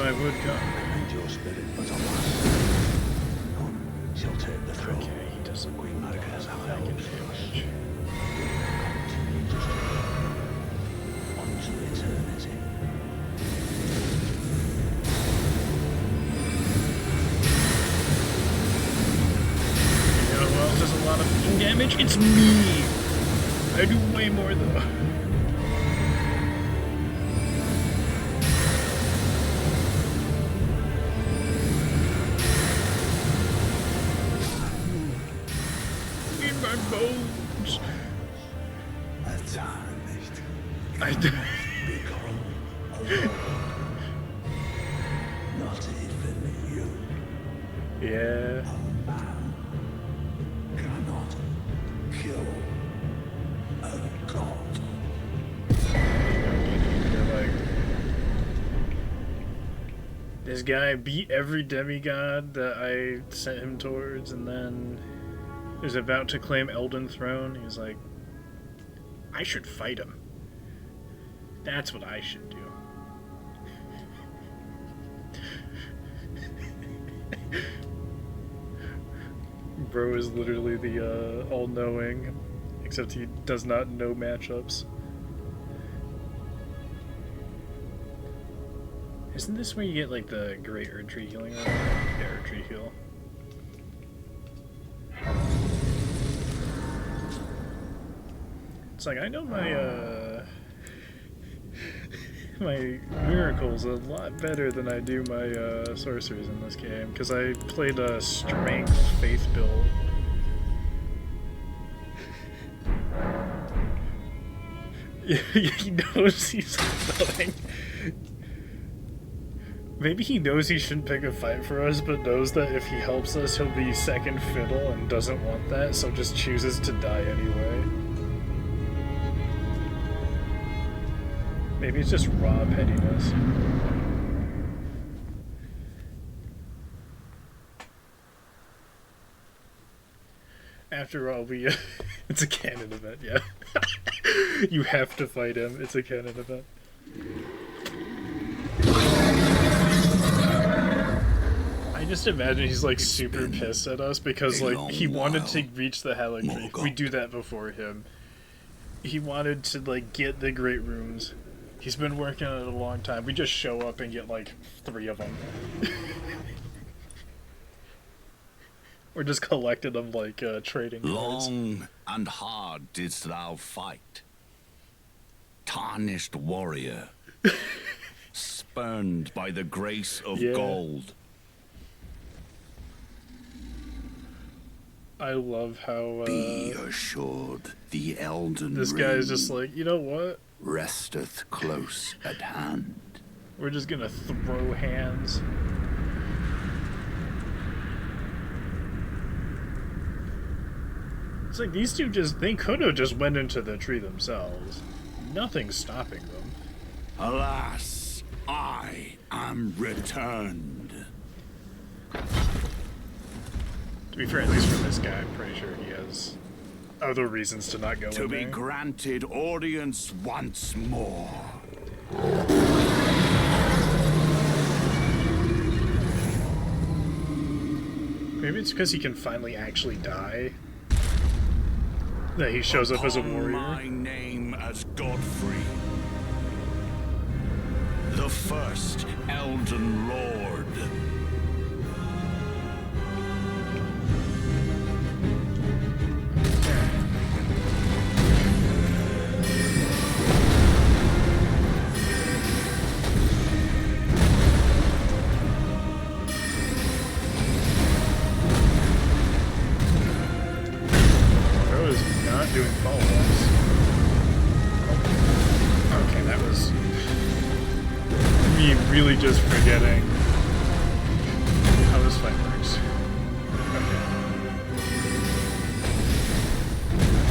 I would come. And your spirit but alas, none shall take the throne. Okay, he doesn't Queen Margaret's house unto eternity. You know who else does a lot of damage? It's me! I do way more though. Bones. I do. Not even you. Yeah. A man cannot kill a god. You're like, this guy beat every demigod that I sent him towards, and then is about to claim Elden throne. He's like, I should fight him. That's what I should do. Bro is literally the all-knowing, except he does not know matchups. Isn't this where you get like the great Erdtree healing? Yeah, Erdtree heal. It's like, I know my, my miracles a lot better than I do my, sorceries in this game, because I played a strength faith build. He knows he's annoying. Maybe he knows he shouldn't pick a fight for us, but knows that if he helps us, he'll be second fiddle and doesn't want that, so just chooses to die anyway. Maybe it's just raw pettiness. After all, we... it's a canon event, yeah. You have to fight him. It's a canon event. I just imagine he's like super pissed at us because like he wanted to reach the Haligtree. We do that before him. He wanted to like get the great runes. He's been working on it a long time. We just show up and get like 3 of them. We're just collecting them like trading cards. Long and hard didst thou fight, tarnished warrior, spurned by the grace of gold. I love how be assured the Elden this guy is just like, you know what? Resteth close at hand. We're just gonna throw hands. It's like these two just, they could have just went into the tree themselves. Nothing's stopping them. Alas, I am returned. To be fair, at least for this guy, I'm pretty sure he has other reasons to not go To in be there. granted audience once more. Maybe it's because he can finally actually die that he shows up as a Upon warrior. my name as Godfrey, the first Elden Lord. Bro is not doing follow-ups. Oh. Okay, that was me really just forgetting how this fight works. Okay.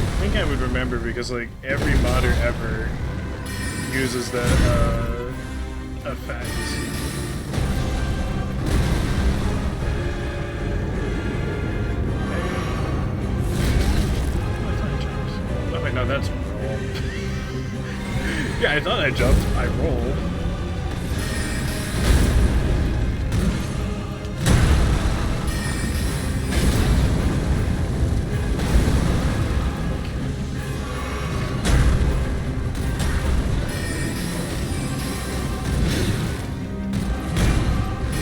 I think I would remember because like every modder ever uses that effect. Oh wait, no, that's roll. Yeah, I thought I jumped. I roll.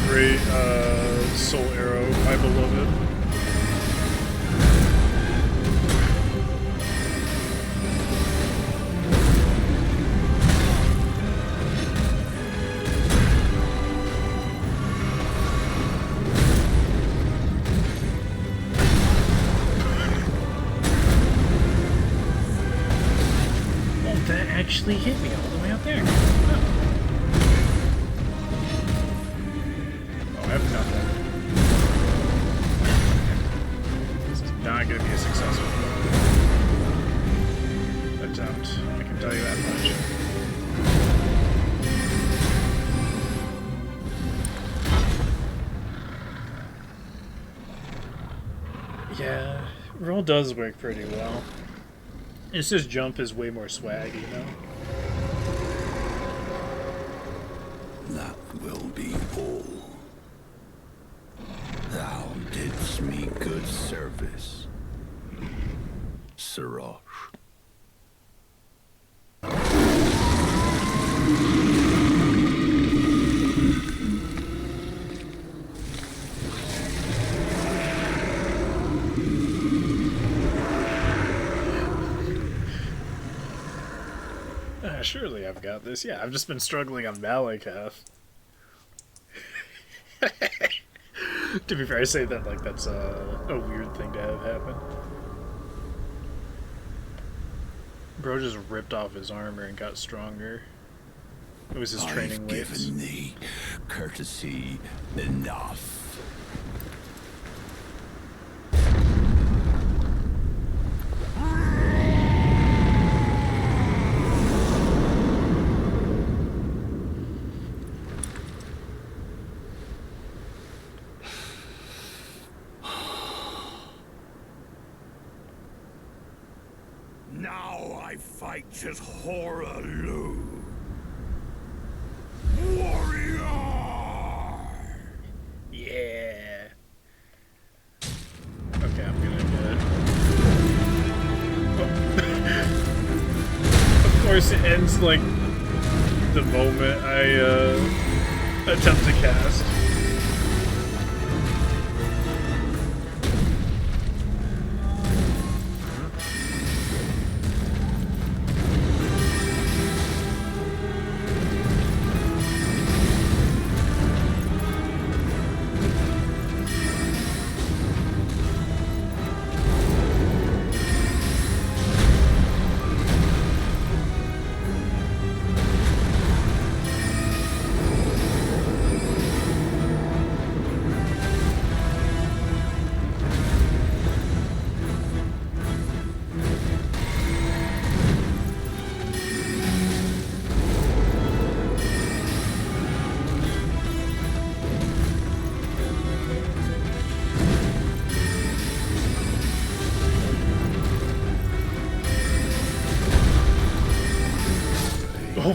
Great soul arrow, my beloved. Oh, that actually hit me all the way out there. Oh. Oh, I have nothing. This is not going to be a successful attempt. I can tell you that much. Yeah, roll does work pretty well. It's just jump is way more swag, you know? That will be all. Thou didst me good service, Siraj. Surely I've got this. Yeah, I've just been struggling on Malakath. To be fair, I say that like that's a weird thing to have happen. Bro just ripped off his armor and got stronger. It was his training I've weights. given thee courtesy enough. Now I fight as Horalu. Warrior! Yeah. Okay, I'm gonna get. Oh. Of course, it ends like the moment I attempt to cast.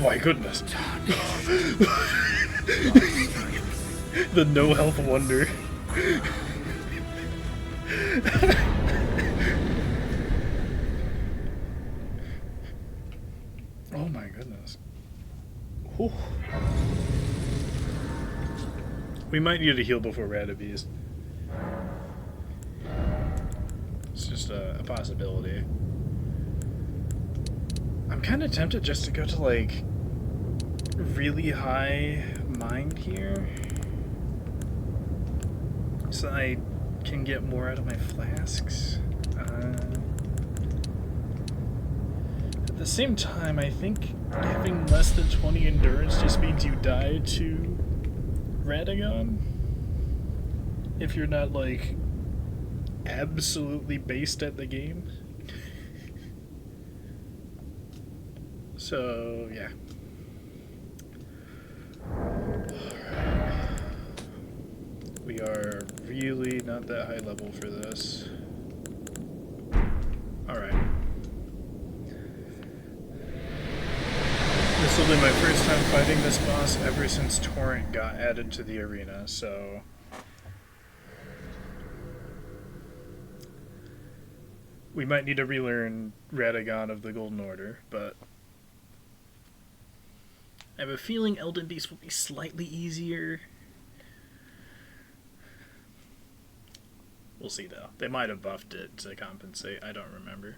my goodness. The no health wonder. Oh my goodness. Whew. We might need to heal before Radabees. It's just a possibility. I'm kind of tempted just to go to, like, really high mind here. So I can get more out of my flasks. At the same time, I think having less than 20 endurance just means you die to Radagon. If you're not, like, absolutely based at the game. So, yeah. Alright. We are really not that high level for this. Alright. This will be my first time fighting this boss ever since Torrent got added to the arena, so... we might need to relearn Radagon of the Golden Order, but... I have a feeling Elden Beast will be slightly easier. We'll see, though. They might have buffed it to compensate. I don't remember.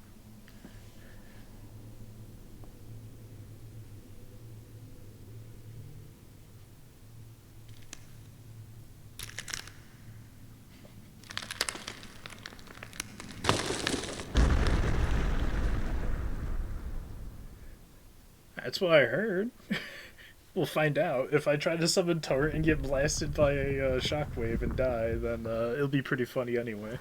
That's what I heard. We'll find out. If I try to summon Torrent and get blasted by a shockwave and die, then it'll be pretty funny anyway.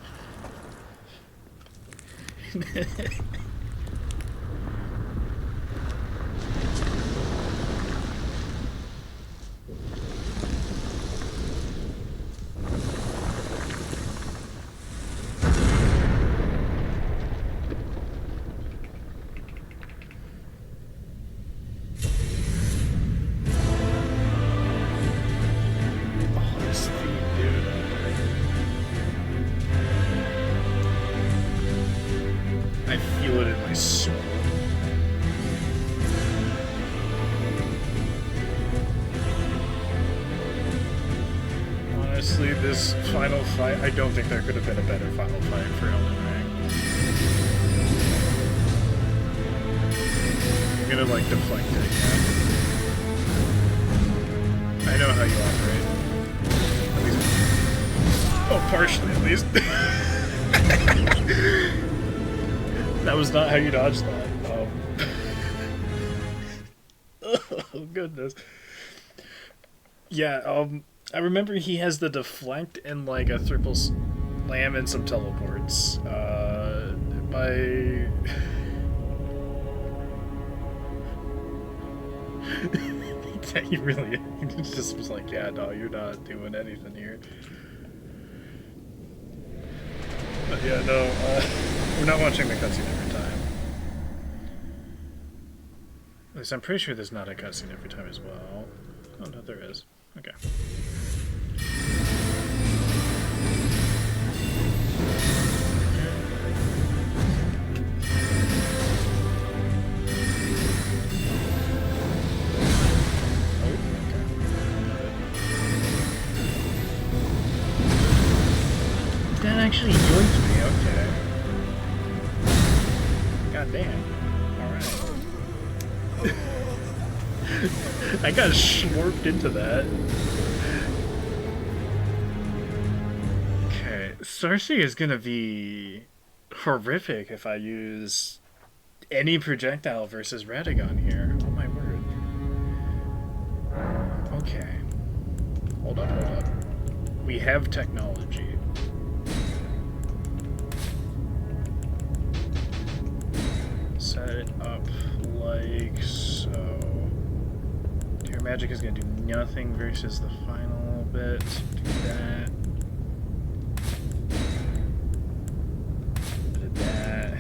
Honestly, this final fight, I don't think there could have been a better final fight for Elden Ring. I'm gonna, like, deflect it, yeah. I know how you operate. At least... oh, partially, at least. That was not how you dodged that. Oh, goodness. Yeah, I remember he has the deflect and, like, a triple slam and some teleports. He really just was like, yeah, no, you're not doing anything here. But yeah, no, we're not watching the cutscene every time. At least I'm pretty sure there's not a cutscene every time as well. Oh, no, there is. Okay. That actually yoinked me, okay. God damn. Alright. I got slurped into that. Okay, Sorcery is gonna be horrific if I use any projectile versus Radagon here. Oh my word. Okay. Hold up, hold up. We have technology. Set it up like so. Your magic is going to do nothing versus the final bit. Do that. Did that.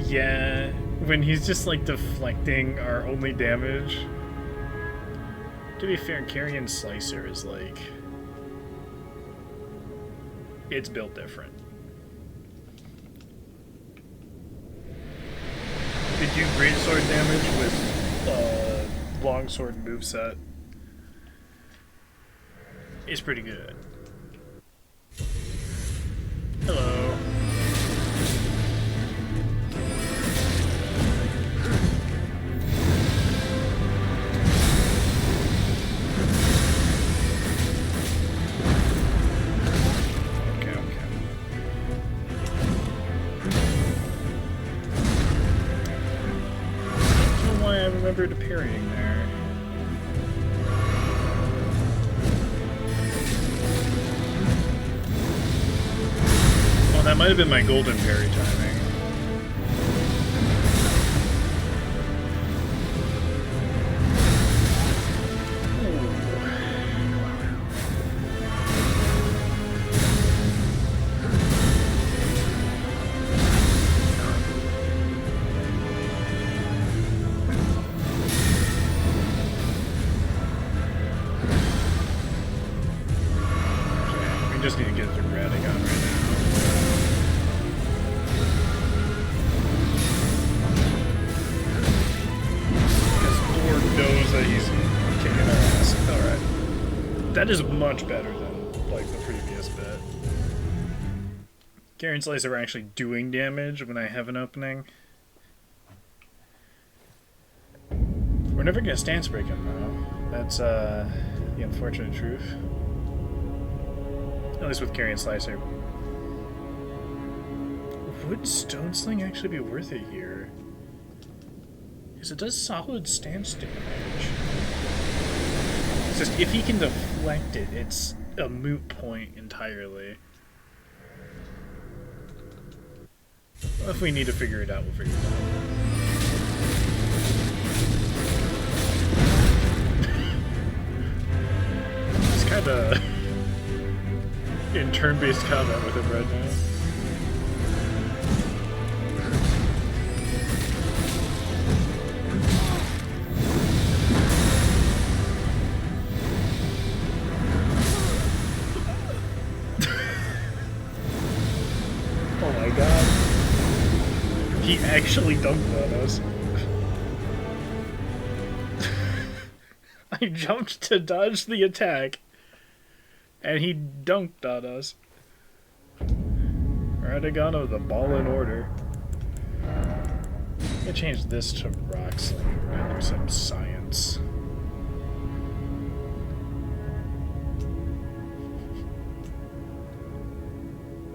Yeah, when he's just like deflecting our only damage. To be fair, Carrion Slicer is like... It's built different. They do greatsword damage with longsword moveset. It's pretty good. Hello. To parrying there. Oh, that might have been my golden parry timing. Just need to get through Radigon right now. Because Lord knows that he's kicking our ass. Alright. That is much better than, like, the previous bit. Carrion Slicer are actually doing damage when I have an opening. We're never gonna stance break him, though. That's, the unfortunate truth. At least with Carrion Slicer. Would Stone Sling actually be worth it here? Because it does solid stance damage. It's just, if he can deflect it, it's a moot point entirely. Well, if we need to figure it out, we'll figure it out. It's kinda... in turn-based combat with him right now. Oh my god. He actually dunked on us. I jumped to dodge the attack. And he dunked on us. Radagano, the ball in order. I'm gonna change this to Rock Sling and do some science.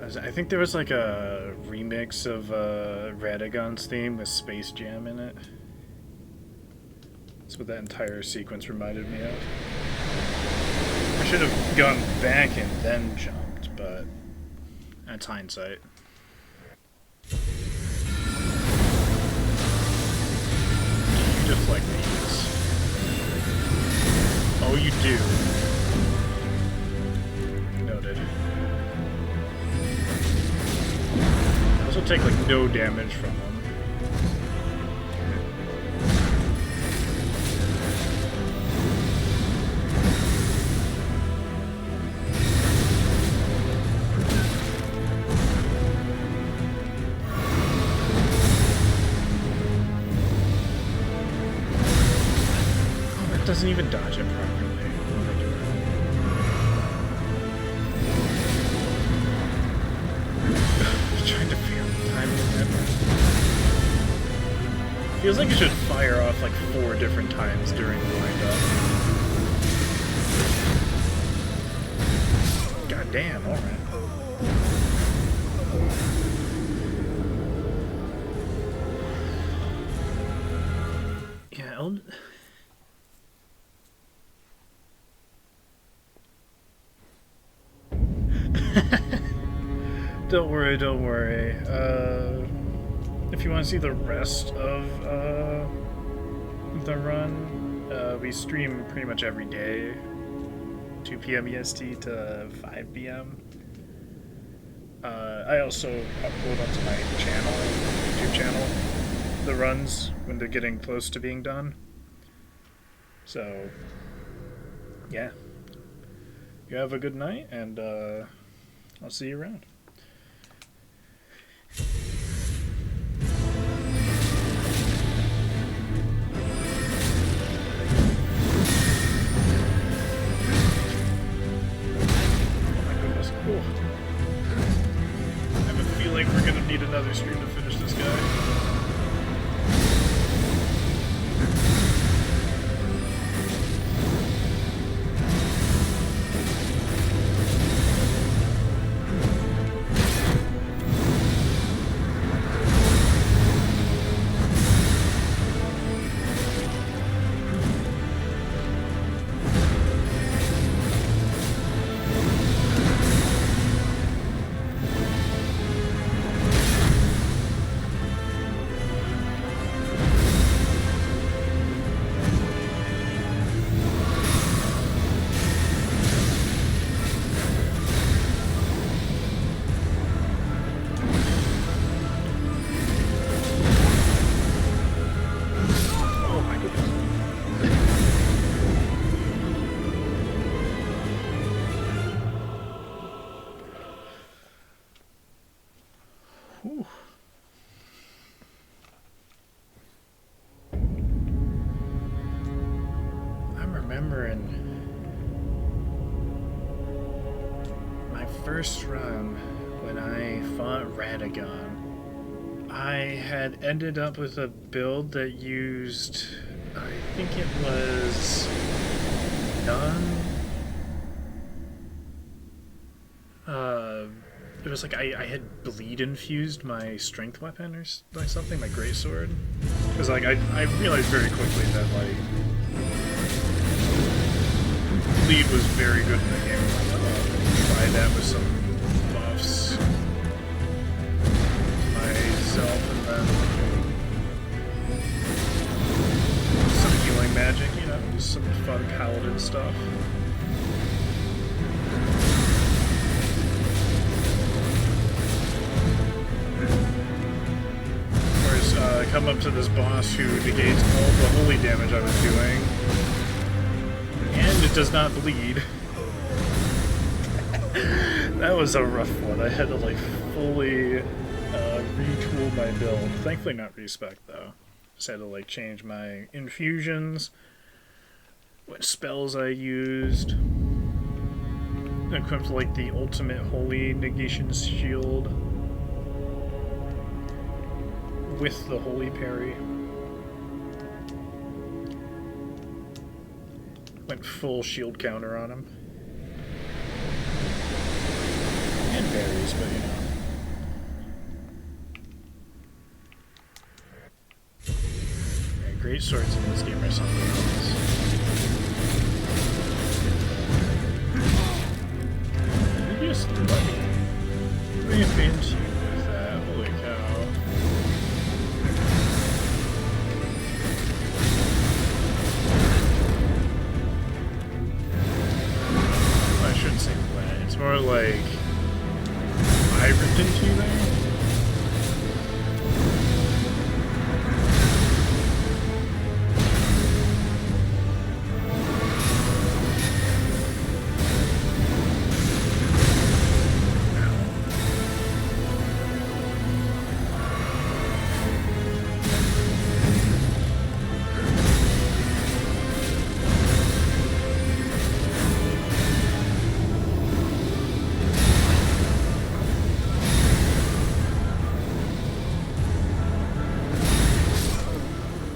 I think there was like a remix of Radagon's theme with Space Jam in it. That's what that entire sequence reminded me of. I should have gone back and then jumped, but that's hindsight. You deflect these. Oh, you do. Noted. This will take like no damage from them. Doesn't even dodge it properly. What am I doing? Trying to figure out the timing of that. Feels like it should fire off like 4 different times during the windup. God damn, alright. Yeah, Elden... Don't worry, don't worry. If you want to see the rest of the run, we stream pretty much every day, 2 p.m. EST to 5 p.m. I also upload onto my channel, YouTube channel, the runs when they're getting close to being done. So, yeah. You have a good night, and I'll see you around. Cool. I have a feeling we're gonna need another stream to finish this guy. Whew. I'm remembering my first run when I fought Radagon. I had ended up with a build that used, I think it was none. It was like I had bleed infused my strength weapon or like something, my greatsword. Because like I realized very quickly that like bleed was very good in the game. Try that with some buffs myself, and then some healing magic, you know, just some fun paladin stuff. I come up to this boss who negates all the holy damage I was doing, and it does not bleed. That was a rough one. I had to like fully retool my build. Thankfully not respec though. Just had to like change my infusions, what spells I used, equipped like the ultimate holy negation shield with the holy parry. Went full shield counter on him. And berries, but you know. Yeah, great swords in this game are something else. You just let me rip into you with that. Holy cow. I shouldn't say wet. It's more like I ripped into you there.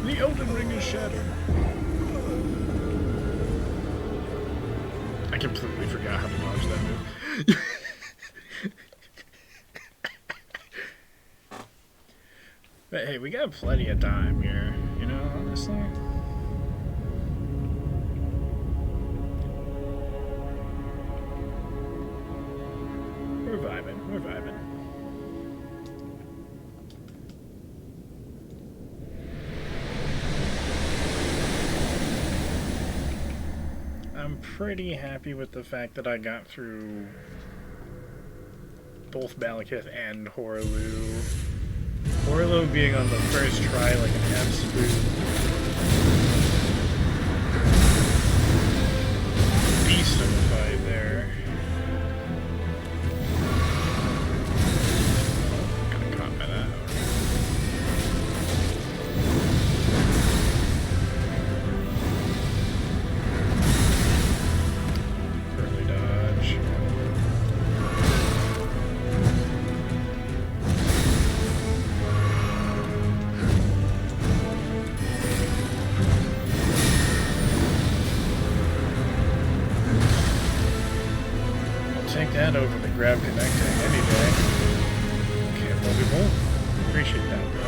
The Elden Ring is shattered. I completely forgot how to dodge that move. But hey, we got plenty of time here, you know, honestly. We're vibing, we're vibing. I'm pretty happy with the fact that I got through both Malekith and Horlu. Horlu being on the first try like an absolute beast of a fight there. Oh, got caught by that. Early dodge. Take that over the grab connecting any day. Okay, well we won't appreciate that though.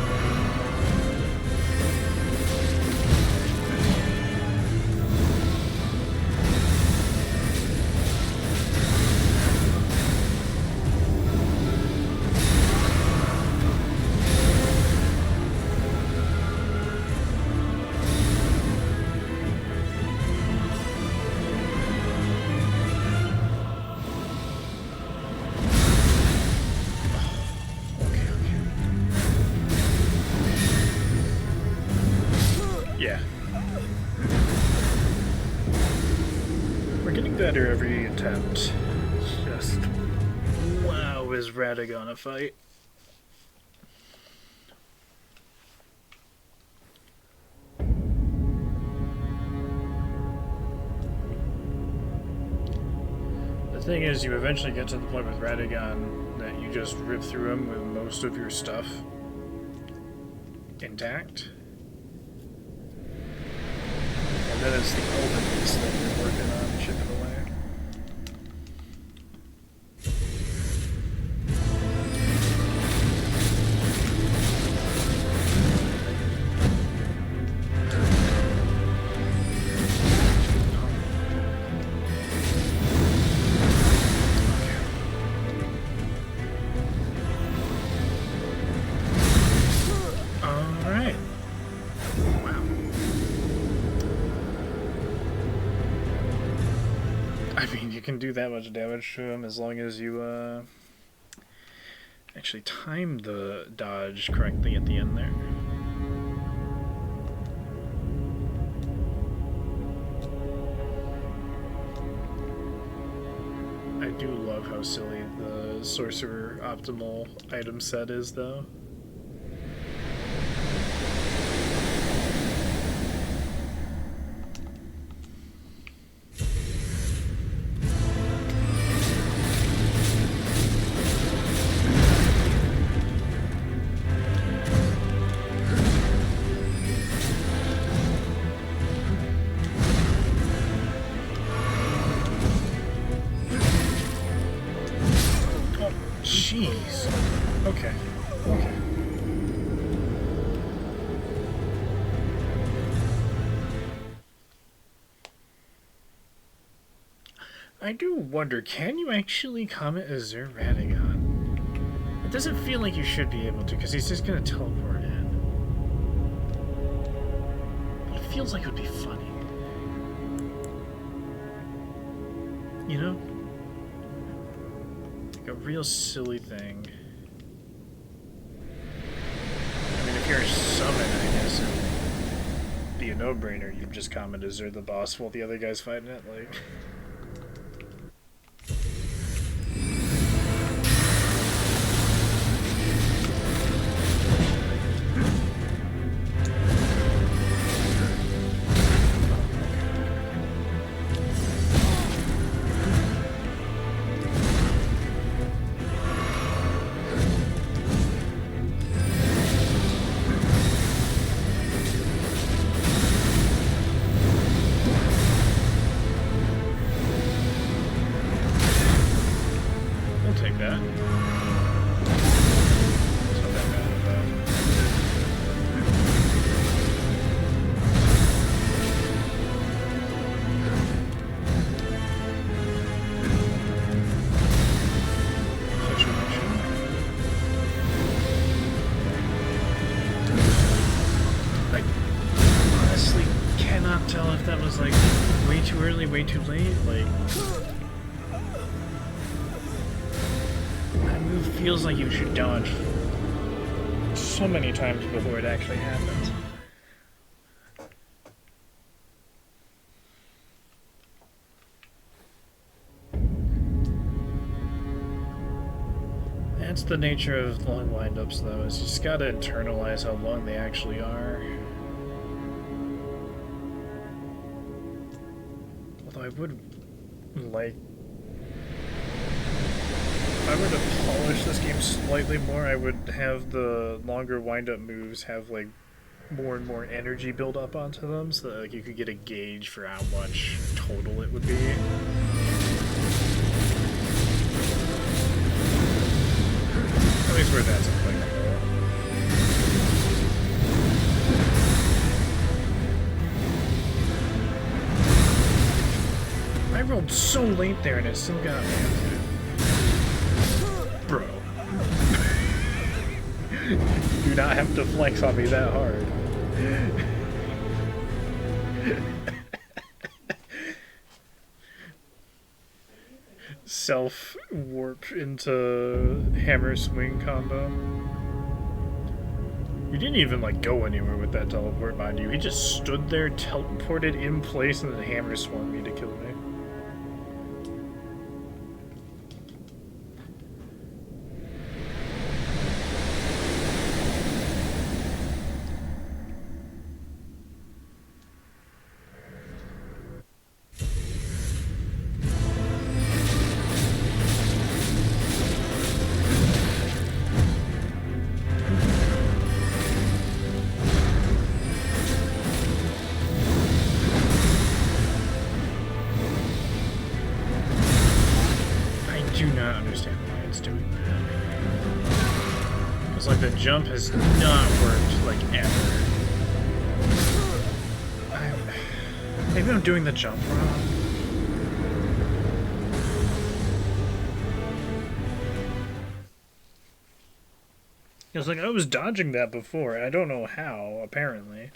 Yeah. We're getting better every attempt. It's just, wow, is Radagon a fight? The thing is, you eventually get to the point with Radagon that you just rip through him with most of your stuff intact. And then it's the Elden piece that you're working on chipping away. Alright. Wow. I mean, you can do that much damage to him as long as you, actually time the dodge correctly at the end there. I do love how silly the Sorcerer optimal item set is, though. Jeez. Okay. Okay. I do wonder, can you actually comment Azure Radagon? It doesn't feel like you should be able to, because he's just going to teleport in. But it feels like it would be funny. You know? A real silly thing. I mean, if you're a summon, I guess it'd be a no-brainer. You just comment Azure the boss while the other guy's fighting it, like. Take that. It's not that bad of that. Situation. I honestly cannot tell if that was like way too early, way too late. Like, feels like you should dodge so many times before it actually happens. That's the nature of long windups, though, is you just gotta internalize how long they actually are. Although I would like... If I were to polish this game slightly more, I would have the longer wind-up moves have, like, more and more energy build up onto them, so that, like, you could get a gauge for how much total it would be. At least where that's applicable. I rolled so late there and it still got me. Bro. Do not have to flex on me that hard. Self-warp into hammer swing combo. You didn't even, like, go anywhere with that teleport, mind you. He just stood there, teleported in place, and then hammer swung me to kill me. Jump has not worked, like, ever. Maybe I'm doing the jump wrong. It's like, I was dodging that before, and I don't know how, apparently.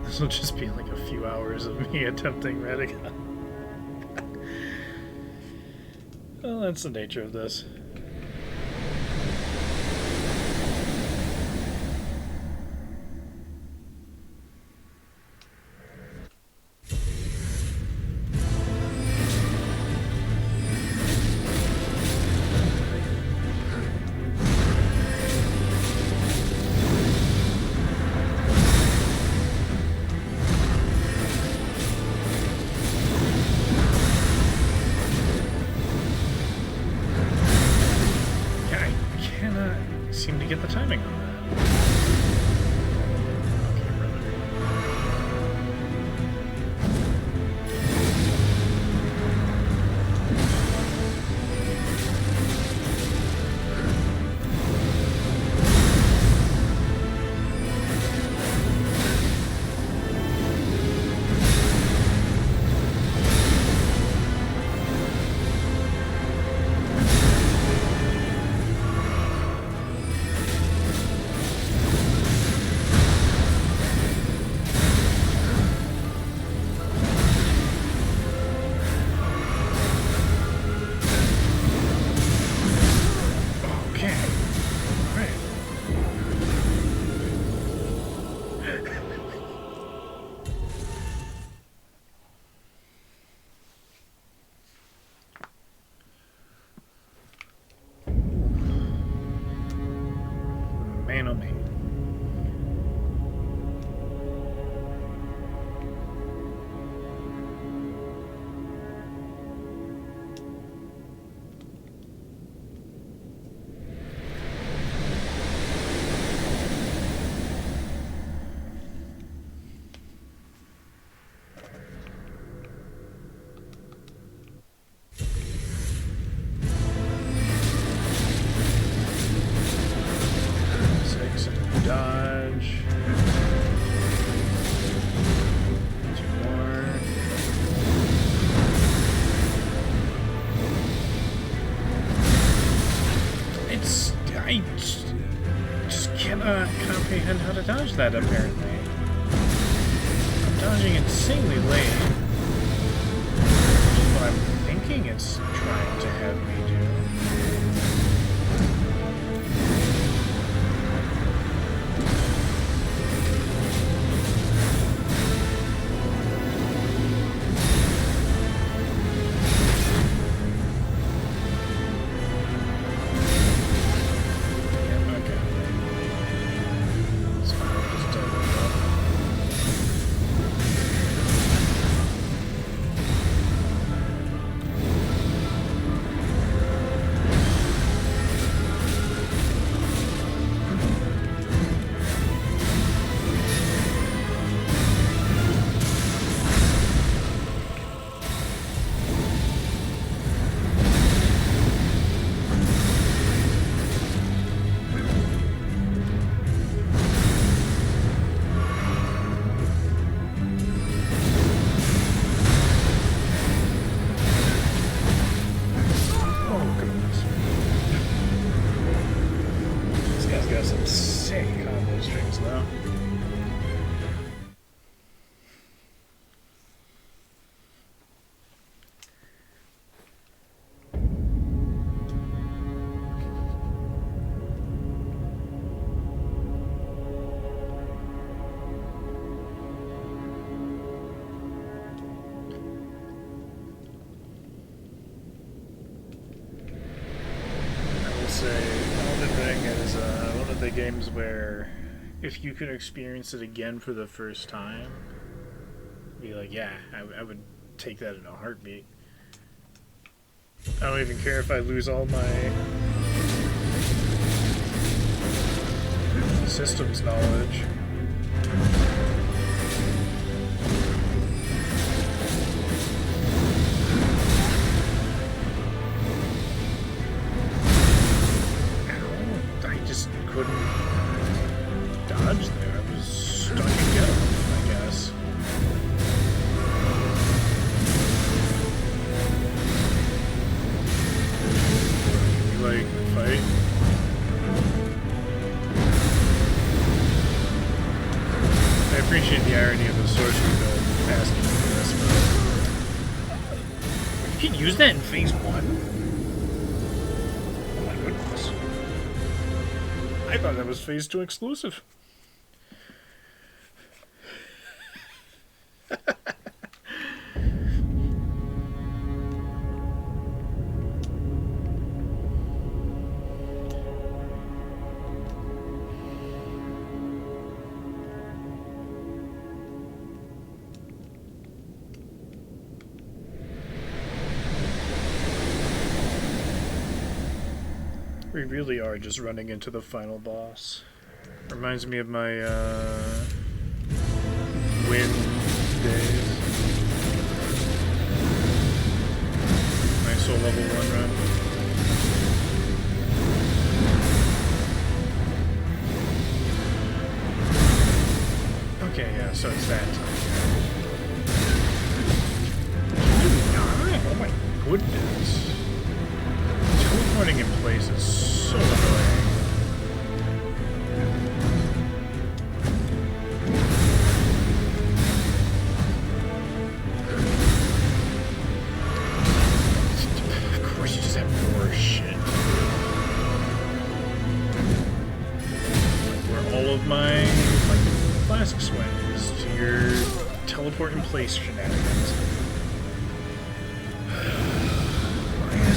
This will just be like a few hours of me attempting Redigon. Well, that's the nature of this. Get the timing on that. Okay, brother. Man, oh man. Dodge. 2 more. I just cannot comprehend how to dodge that, apparently. I'm charging insanely late. Which is what I'm thinking it's trying to have me do. Games where if you could experience it again for the first time, be like, yeah, I would take that in a heartbeat. I don't even care if I lose all my systems knowledge. Couldn't dodge there. I was stuck again, I guess. You like fight? I appreciate the irony of the sorcery build asking for this, but you can use that in phase 1? Oh my goodness. I thought that was phase 2 exclusive. We really are just running into the final boss. Reminds me of my win days. My soul level 1 run. Okay, yeah, so it's that time. Oh my goodness. Teleporting in place is so annoying. Of course you just have more shit. Like where all of my flasks went is to your teleport in place shenanigans.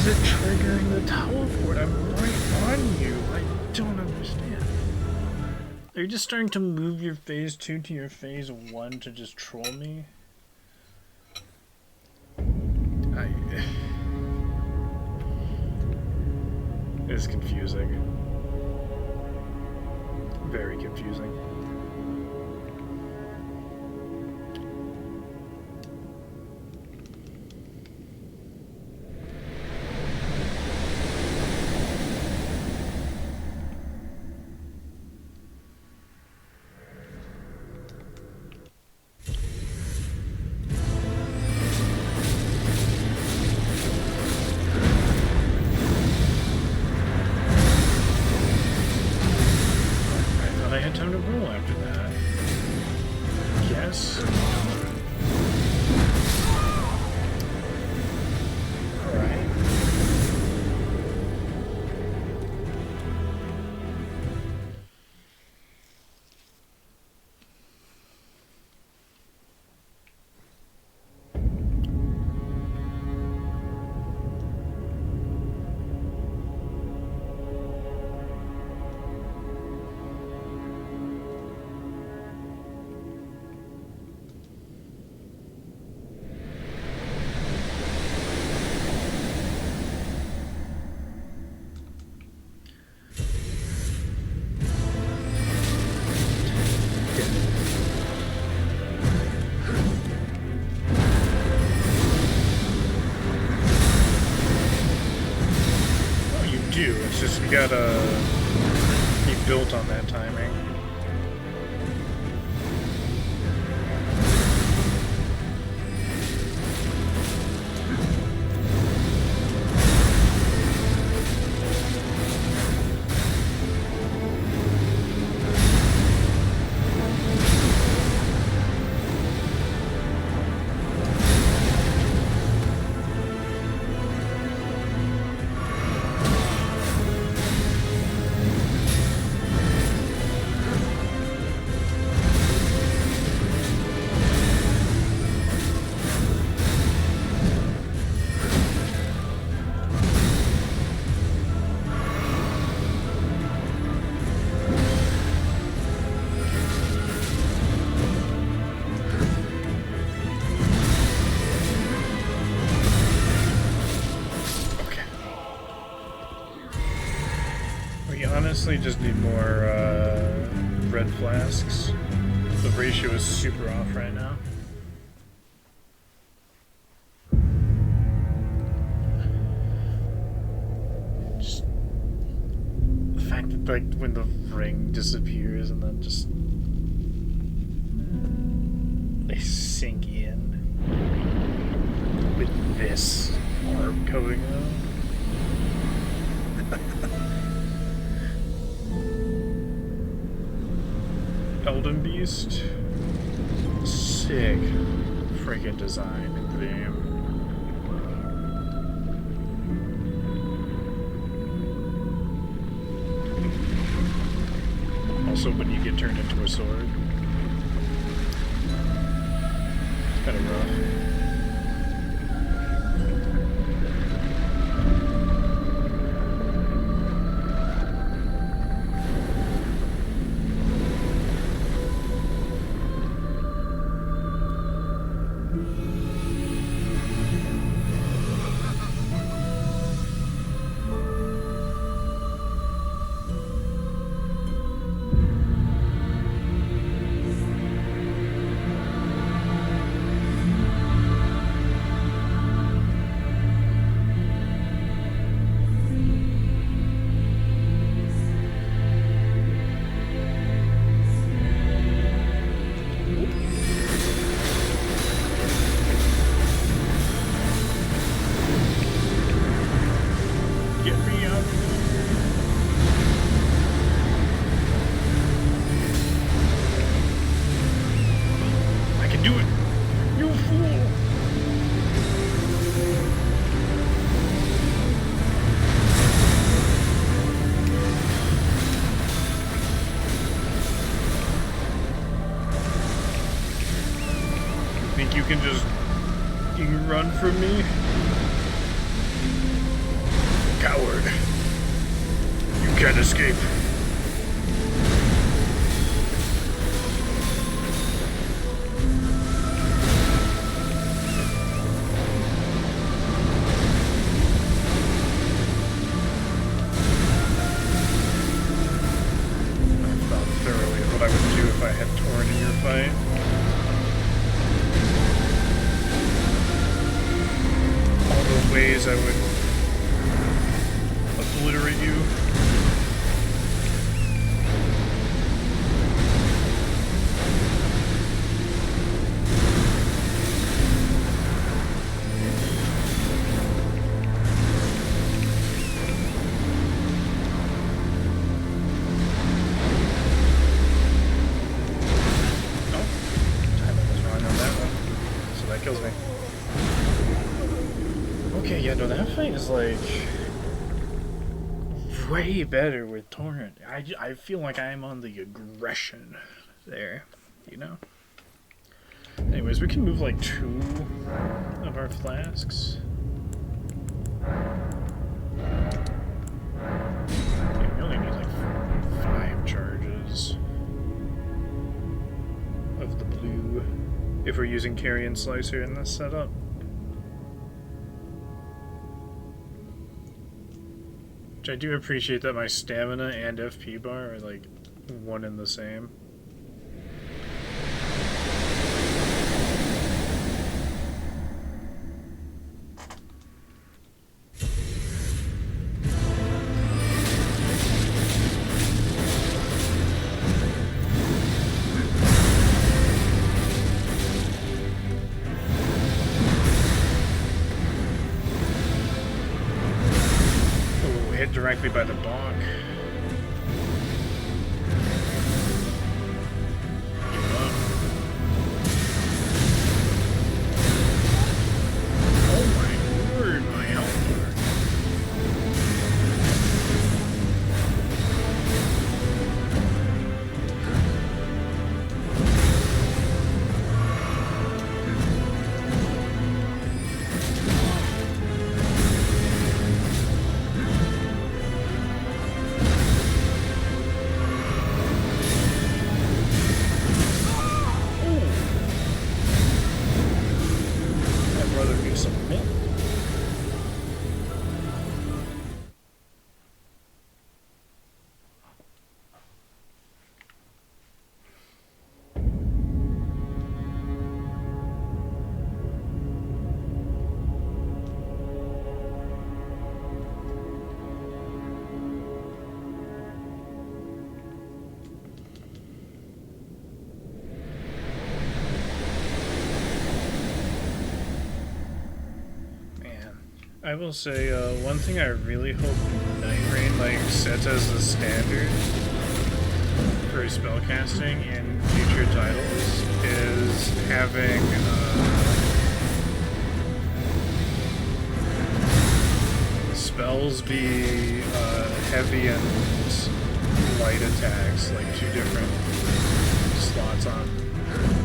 Is it triggering the teleport? I'm right on you. I don't understand. Are you just starting to move your phase 2 to your phase 1 to just troll me? It's confusing. Very confusing. I had time to roll You gotta be built on that timing. Honestly, just need more red flasks. The ratio is super off right now. Just the fact that, like, when the ring disappears and then just they sink in with this orb coming out. Elden Beast. Sick freaking design in the game. Also, when you get turned into a sword, it's kind of rough. You can just run from me? Coward. You can't escape. I thought thoroughly of what I would do if I had Torn in your fight. Ways I would obliterate you. Oh, timing was wrong on that one, so that kills me. Okay, yeah, no, that fight is, like, way better with Torrent. I feel like I'm on the aggression there, you know? Anyways, we can move, like, 2 of our flasks. Yeah, we only need, like, 5 charges of the blue if we're using Carrion Slicer in this setup. Which I do appreciate that my stamina and FP bar are like one and the same. hit directly by the block. Give up. Oh my word, my health bar. I'd rather do some milk. Man, I will say one thing I really hope Night Rain like sets as the standard for spellcasting in future titles is having spells be heavy and light attacks, like 2 different slots on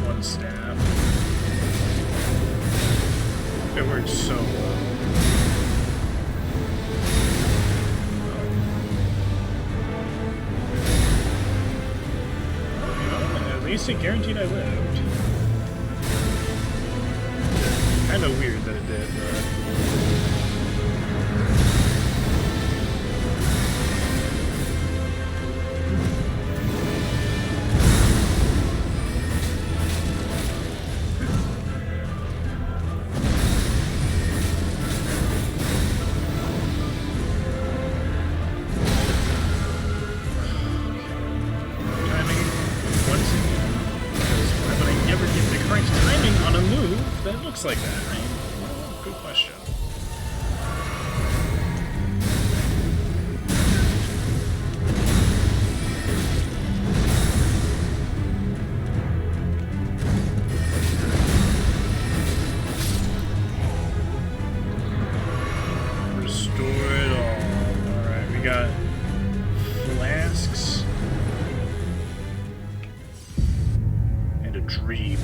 one staff. It works so well. At least it guaranteed I lived. Kind of weird that it did, but... Looks like that, right? Oh, good question. Restore it all. Alright, we got flasks and a dream.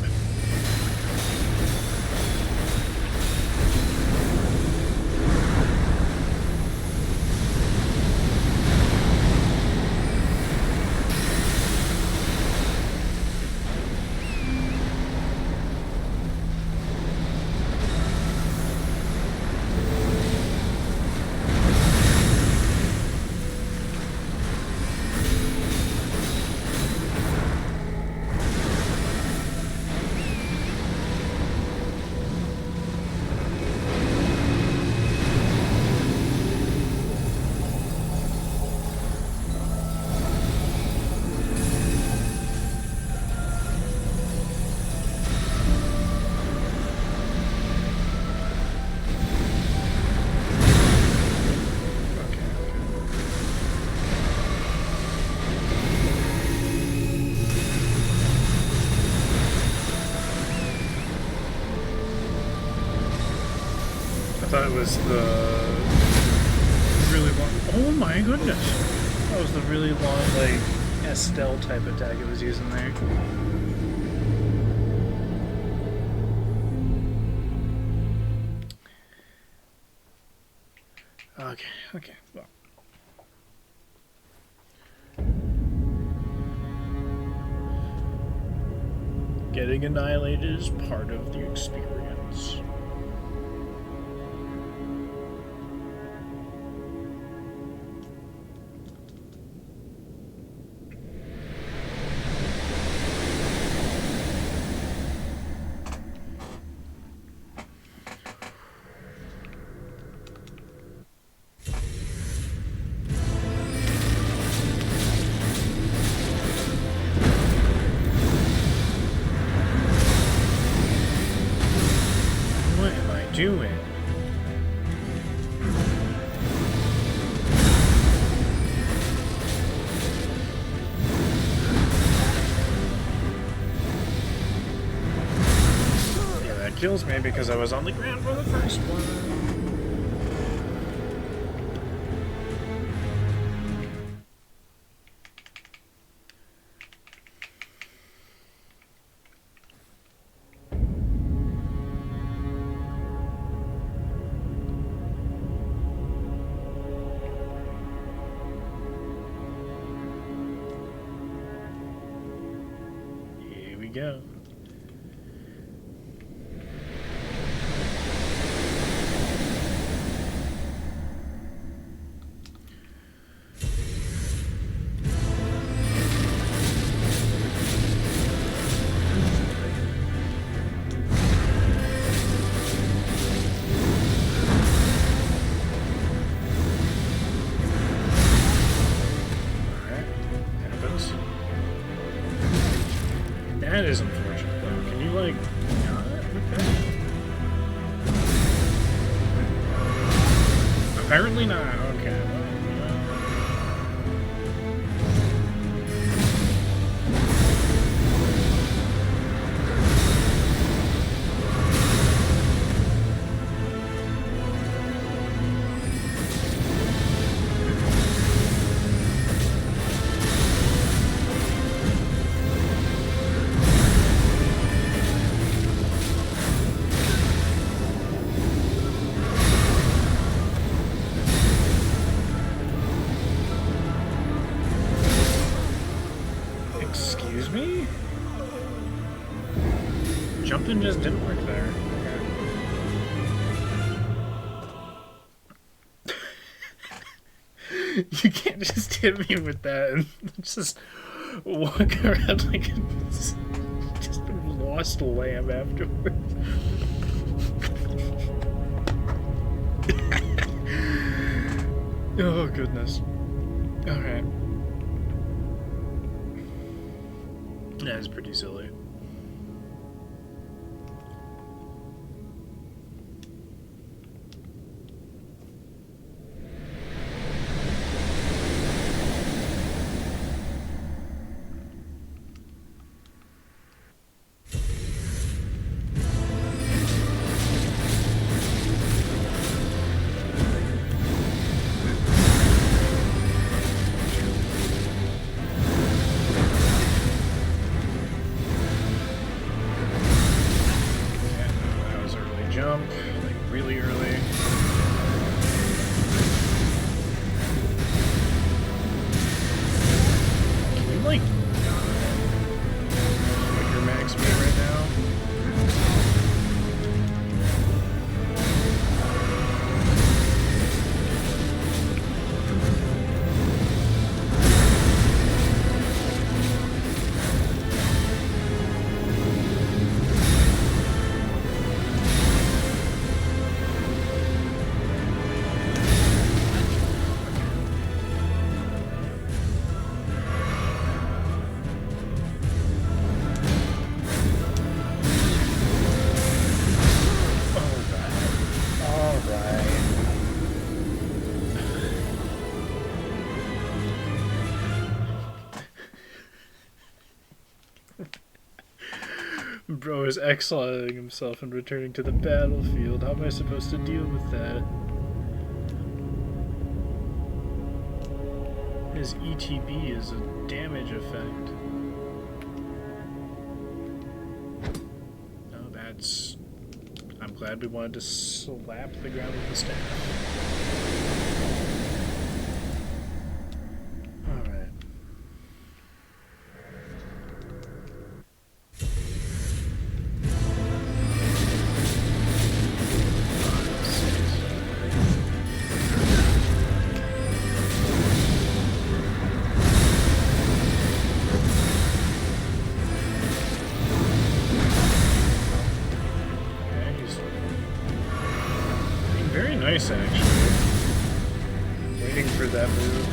That was the really long... Oh my goodness! That was the really long, like, Estelle type attack it was using there. Okay, well. Getting annihilated is part of the experience. Doing? kills me because I was on the ground for the first one. Here we go. That is unfortunate, though. Can you, like, not with that? Apparently not. Okay. Excuse me? Jumping just didn't work there. Okay. You can't just hit me with that and just walk around like just a lost lamb afterwards. Oh, goodness. Alright. That is pretty silly. Jump, like really early. Can you like your max speed right now? Bro is exiling himself and returning to the battlefield. How am I supposed to deal with that? His ETB is a damage effect. No, that's... I'm glad we wanted to slap the ground with the staff. Very nice, actually. Waiting for that move.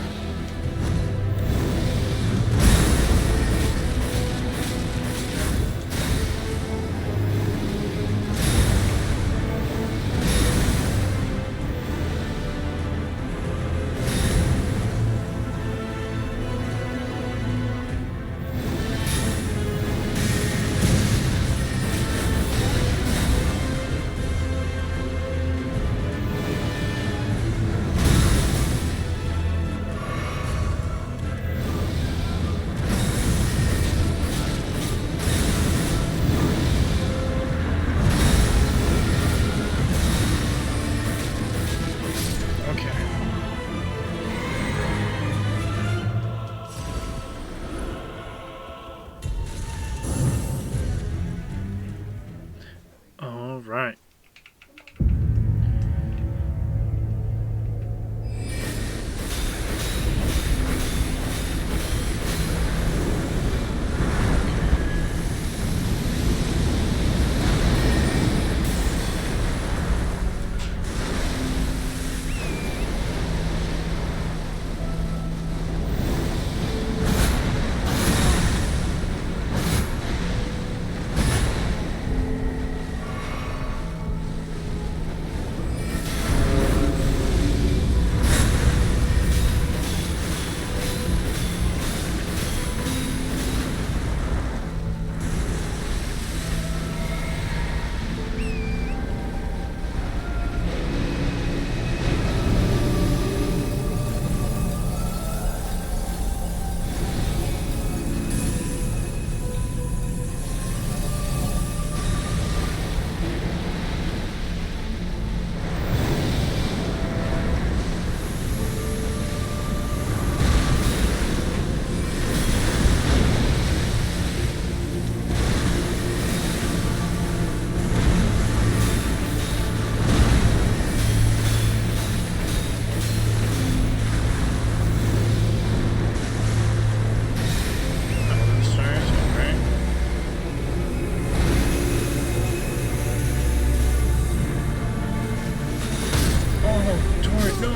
it, no!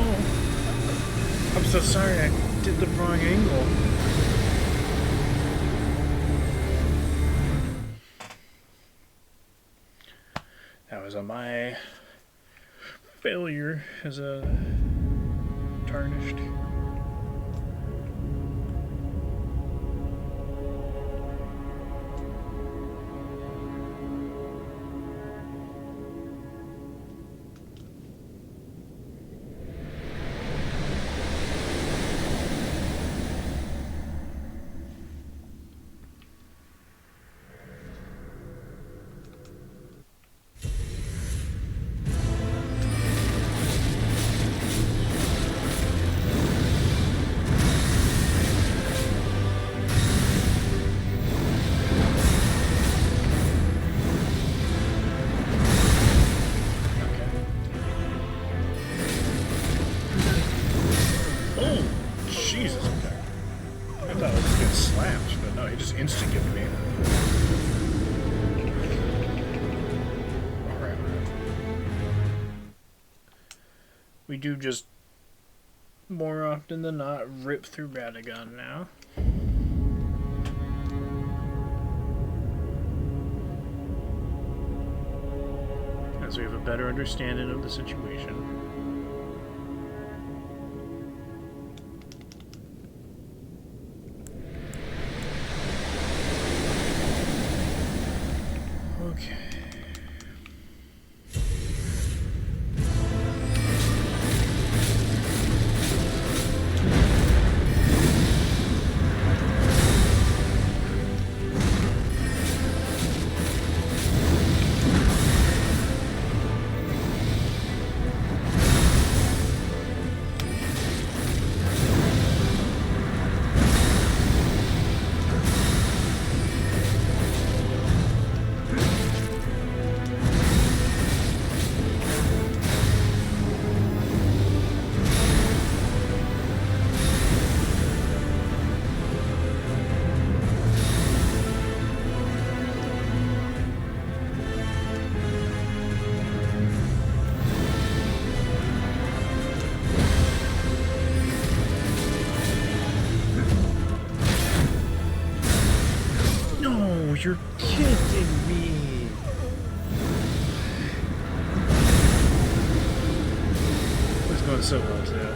I'm so sorry, I did the wrong angle. That was on my failure as a tarnished. We do just more often than not rip through Radagon now. As we have a better understanding of the situation. Okay. You're kidding me. It's going so well too.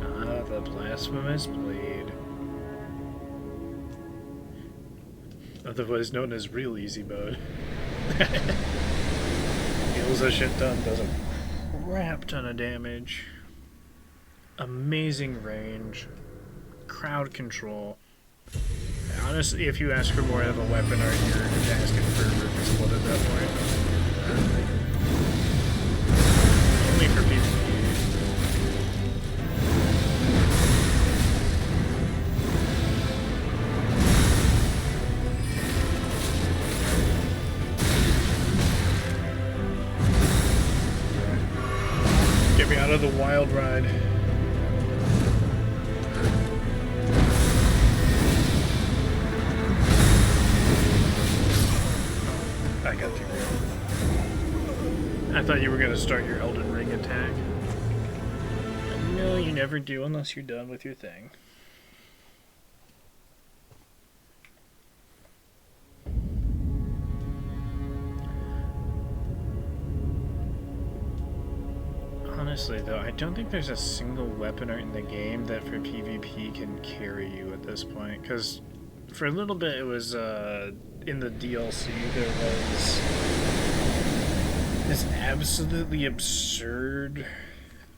Ah, the blasphemous blade. Otherwise known as real easy mode. Heals a shit ton, does a crap ton of damage. Amazing range. Crowd control. Honestly, if you ask for more out of a weapon art, you're asking for Split at that point. Only for people. Get me out of the wild ride. I got you. I thought you were going to start your Elden Ring attack. No, you never do unless you're done with your thing. Honestly, though, I don't think there's a single weapon art in the game that for PvP can carry you at this point. Because for a little bit it was, in the DLC, there was this absolutely absurd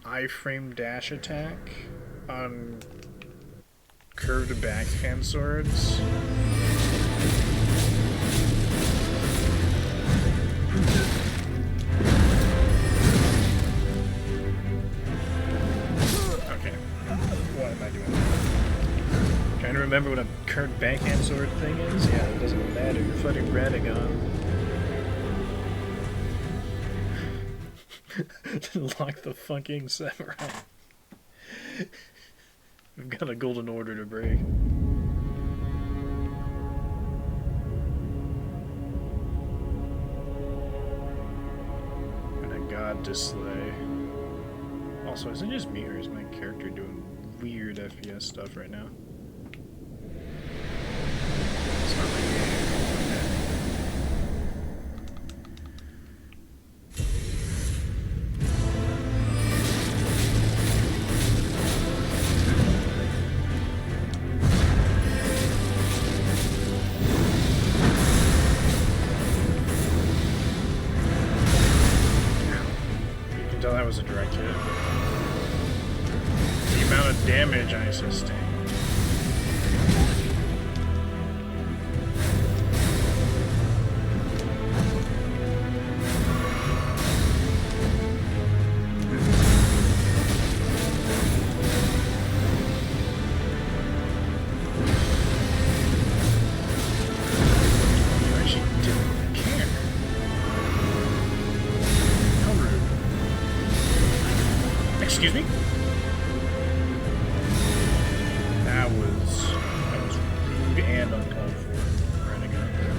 iframe dash attack on curved backhand swords. Trying to remember what a curved backhand sword thing is? Yeah, it doesn't matter. You're fighting Radagon. Lock the fucking samurai. We've got a golden order to break. And a god to slay. Also, is it just me or is my character doing weird FPS stuff right now? It's not my game. You can tell that was a direct hit. The amount of damage I sustained. You actually didn't care. How rude. Excuse me? That was rude and uncalled for. Renegade there.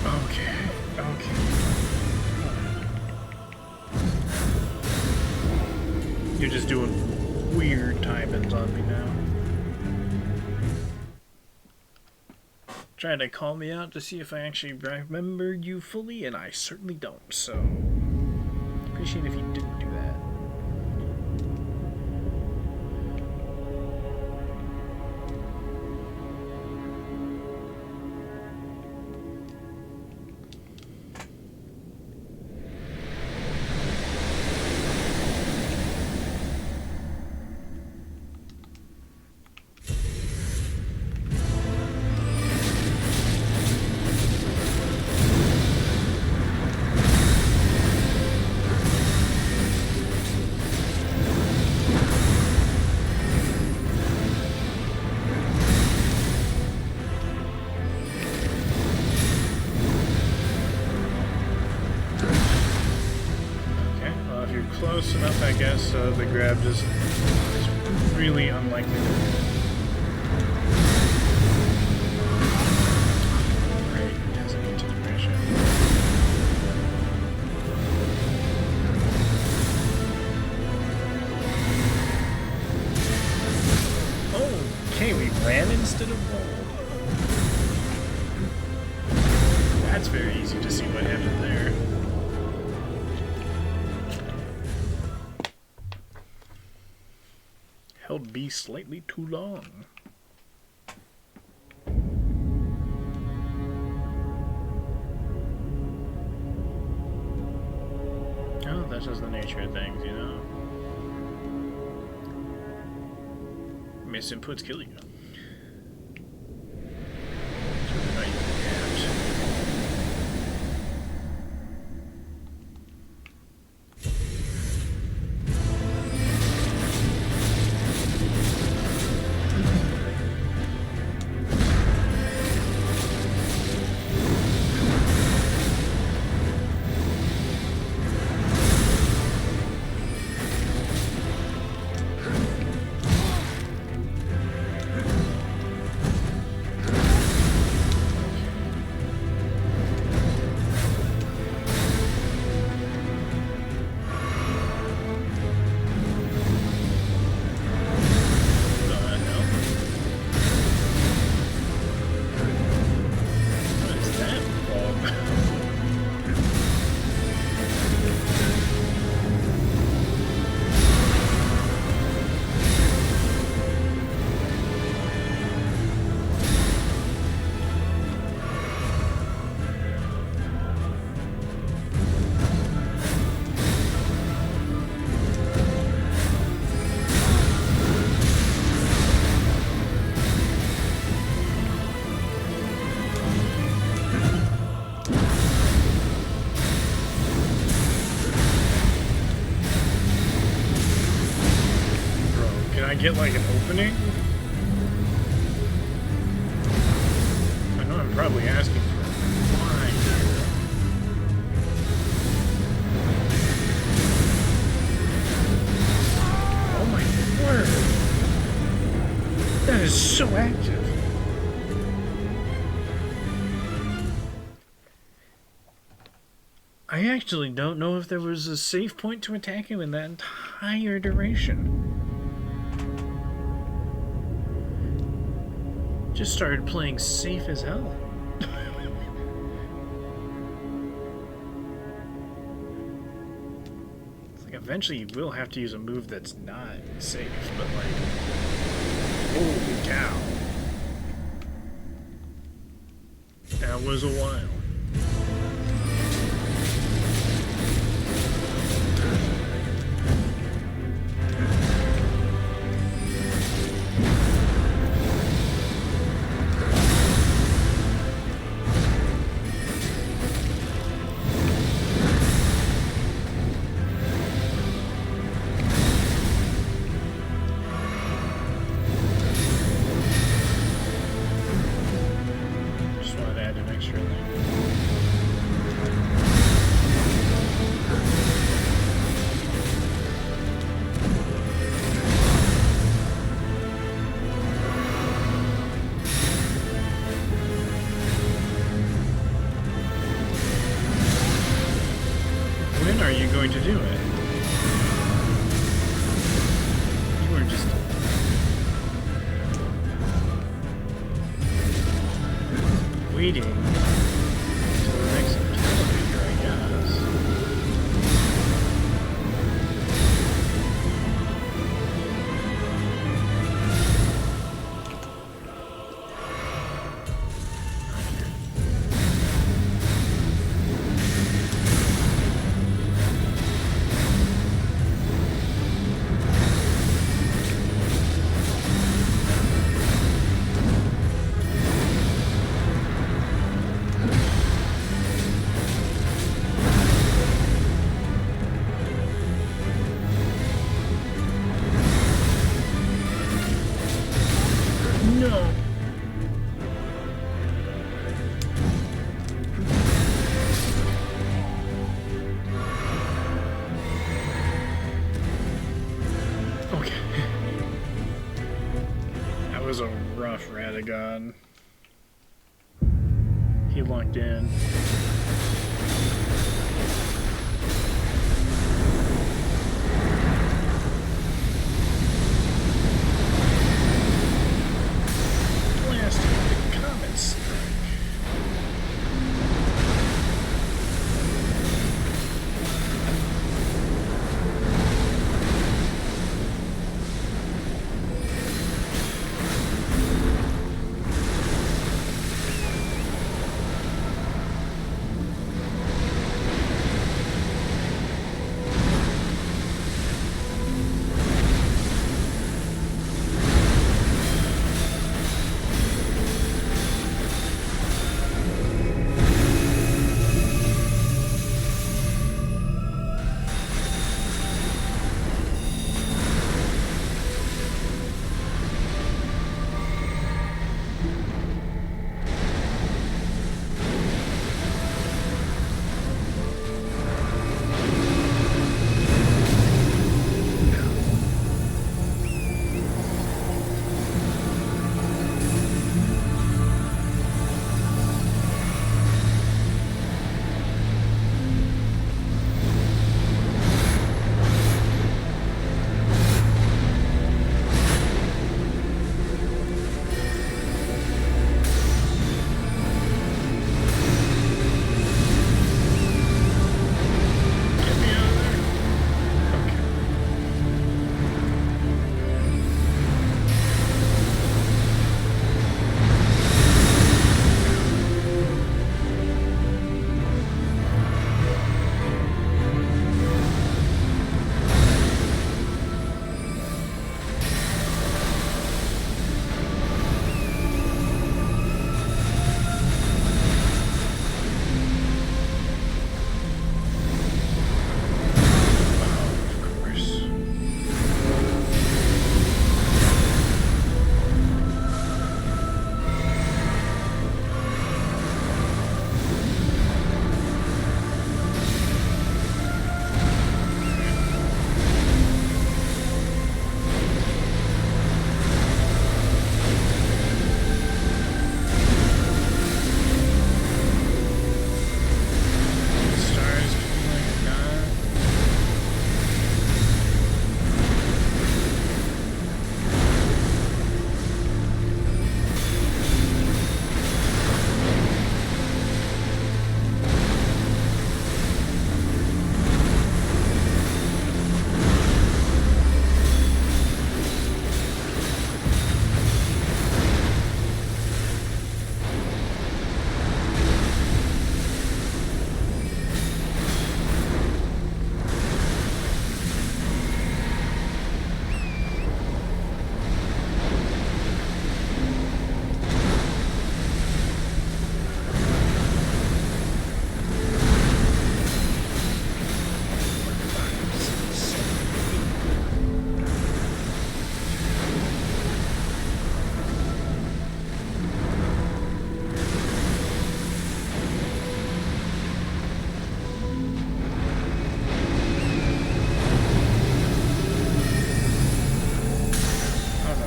Okay. You're just doing weird timings on me now. Trying to call me out to see if I actually remembered you fully, and I certainly don't, so appreciate if you didn't do that. Close enough, I guess. The grab just is really unlikely to hit. Great, hesitate to duration. Okay, we ran instead of rolled. That's very easy to see what happened there. Held B slightly too long. Oh, that's just the nature of things, you know. Misinputs kill you. So they're not even apt. Get like an happening? I know I'm probably asking for why. Oh my word! That is so active. I actually don't know if there was a safe point to attack him in that entire duration. Just started playing safe as hell. It's like eventually you will have to use a move that's not safe, but like, holy cow. That was a while. Just wanted to add an extra thing. When are you going to do it? You are just... waiting until the next television, I guess. No. Okay. That was a rough Radagon. He locked in. Blast with the Comet Strike.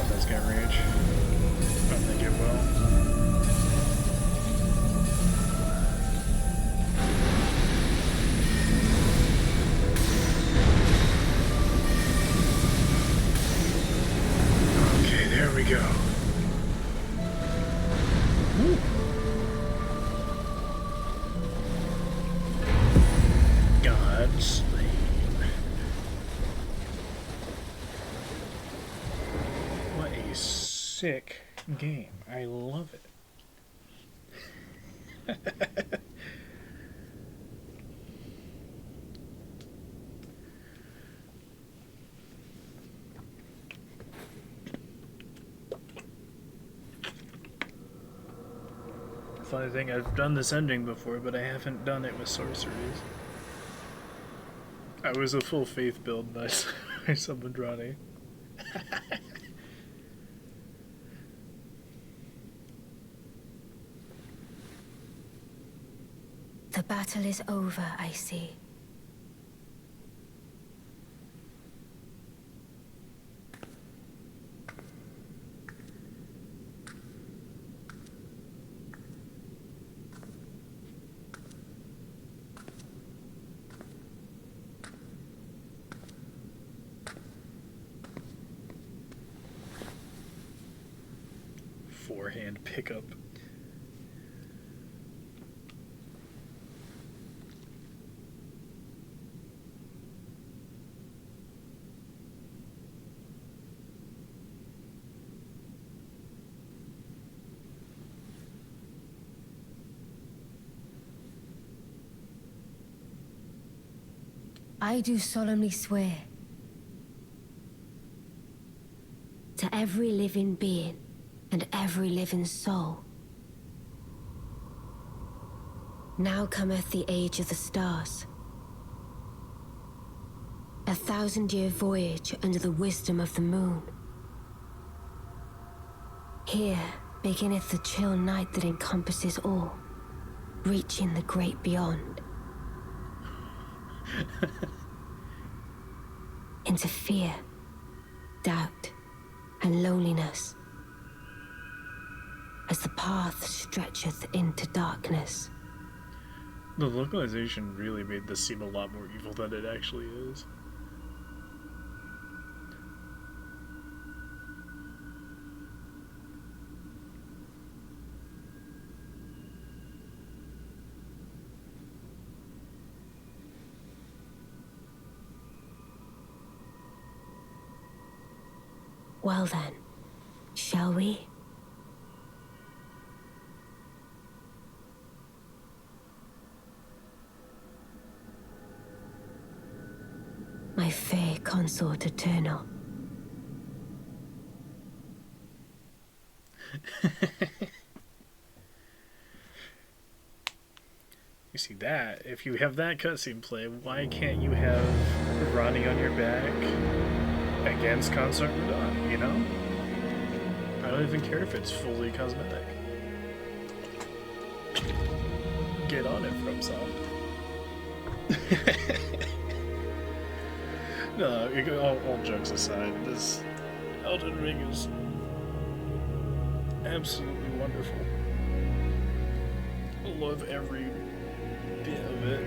if that's gonna reach. I don't think it will. Okay, there we go. Woo. God slain. What a sick game. I love it. Funny thing, I've done this ending before, but I haven't done it with sorceries. I was a full faith build by Submadrani. The battle is over, I see. Forehand pickup. I do solemnly swear to every living being and every living soul. Now cometh the age of the stars. 1,000-year voyage under the wisdom of the moon. Here beginneth the chill night that encompasses all, reaching the great beyond. Into fear, doubt, and loneliness, as the path stretcheth into darkness. The localization really made this seem a lot more evil than it actually is. Well then, shall we? My fair consort eternal. You see that? If you have that cutscene play, why can't you have Ronnie on your back against Consort Radon, you know? I don't even care if it's fully cosmetic. Get on it, FromSoft. No, all jokes aside, this Elden Ring is absolutely wonderful. I love every bit of it.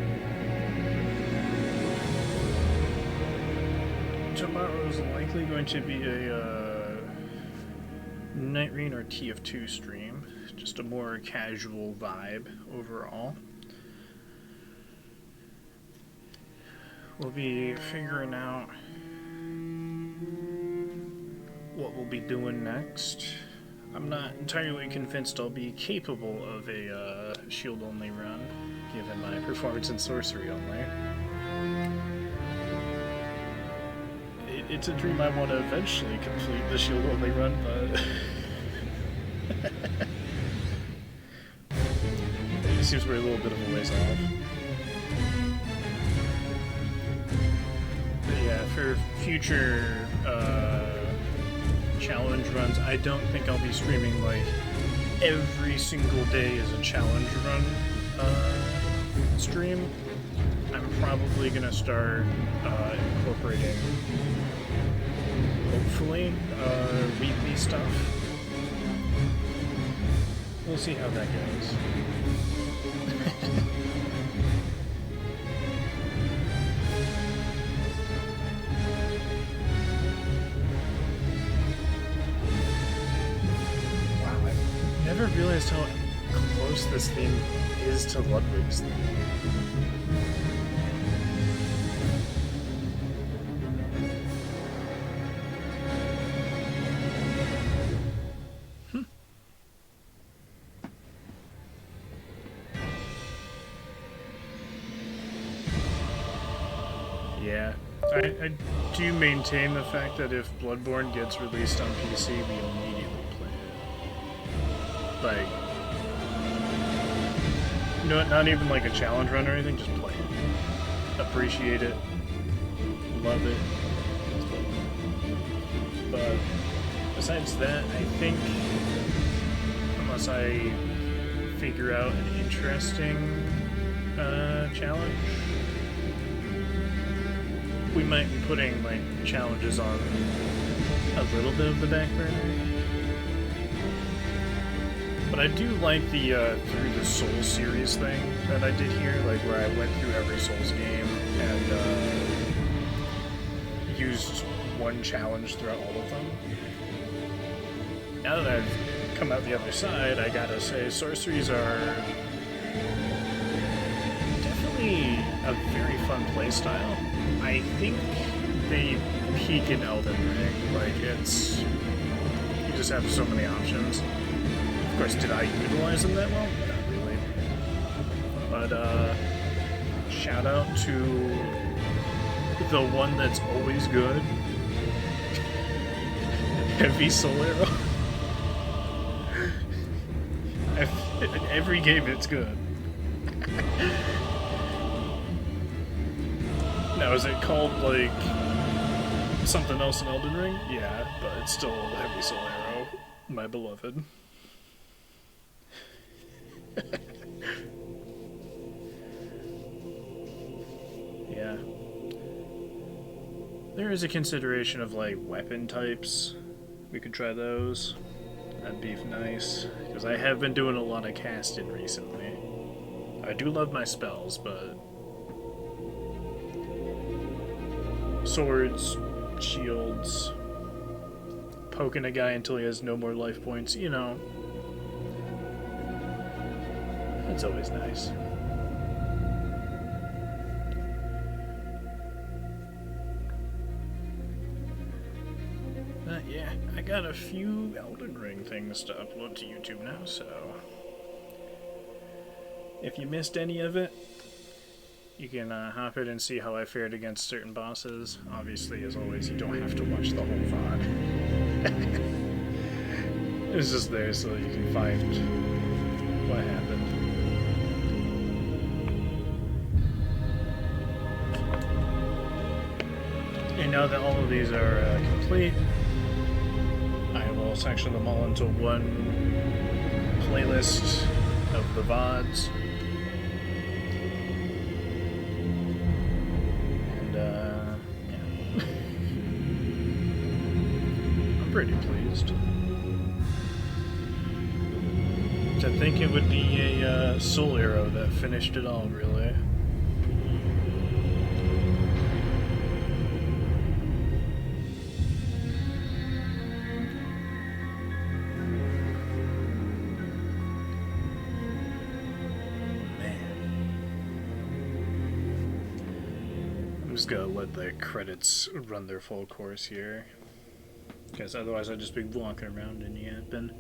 Tomorrow is likely going to be a Night Rain or TF2 stream. Just a more casual vibe overall. We'll be figuring out what we'll be doing next. I'm not entirely convinced I'll be capable of a shield-only run, given my performance in Sorcery only. It's a dream I want to eventually complete the shield-only run, but it seems we're a little bit of a ways off. But yeah, for future challenge runs, I don't think I'll be streaming like every single day as a challenge run stream. I'm probably gonna start incorporating, hopefully, weekly stuff. We'll see how that goes. Wow, I never realized how close this theme is to Ludwig's theme. Yeah, I do maintain the fact that if Bloodborne gets released on PC, we immediately play it. Like, no, not even like a challenge run or anything, just play it. Appreciate it. Love it. But besides that, I think, unless I figure out an interesting challenge, we might be putting like challenges on a little bit of the back burner. But I do like the through the Souls series thing that I did here, like where I went through every Souls game and used one challenge throughout all of them. Now that I've come out the other side, I gotta say sorceries are definitely a very fun playstyle. I think they peak in Elden Ring. Like, it's... you just have so many options. Of course, did I utilize them that well? Not really. But, shout out to the one that's always good. Heavy Soul Arrow. In every game it's good. Now, is it called, like, something else in Elden Ring? Yeah, but it's still Heavy Soul Arrow, my beloved. Yeah. There is a consideration of, like, weapon types. We could try those. That'd be nice, because I have been doing a lot of casting recently. I do love my spells, but swords, shields, poking a guy until he has no more life points, you know. It's always nice. Yeah, I got a few Elden Ring things to upload to YouTube now, so if you missed any of it, you can hop in and see how I fared against certain bosses. Obviously, as always, you don't have to watch the whole VOD. It's just there so you can find what happened. And now that all of these are complete, I will section them all into one playlist of the VODs. And, yeah. I'm pretty pleased. To think it would be a Soul Arrow that finished it all, really. I'm just gonna let the credits run their full course here, because otherwise I'd just be walking around and yapping.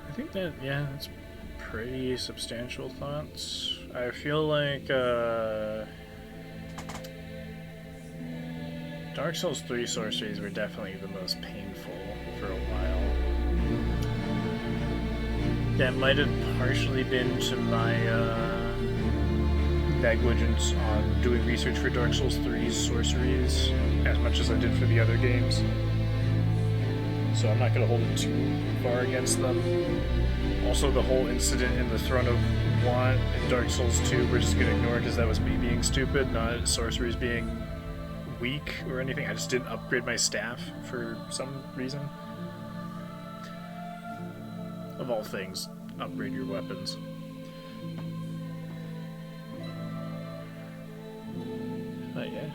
I think that, yeah, that's pretty substantial thoughts. I feel like Dark Souls 3 sorceries were definitely the most painful for a while. That might have partially been to my negligence on doing research for Dark Souls 3's sorceries as much as I did for the other games. So I'm not going to hold it too far against them. Also, the whole incident in the Throne of Want in Dark Souls 2, we're just going to ignore because that was me being stupid, not sorceries being weak or anything. I just didn't upgrade my staff for some reason. Of all things, upgrade your weapons. But yeah.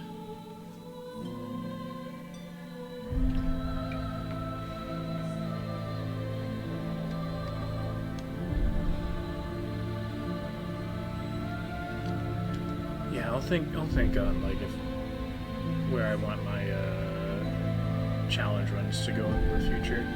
Yeah, I'll think on like if where I want my challenge runs to go in the future.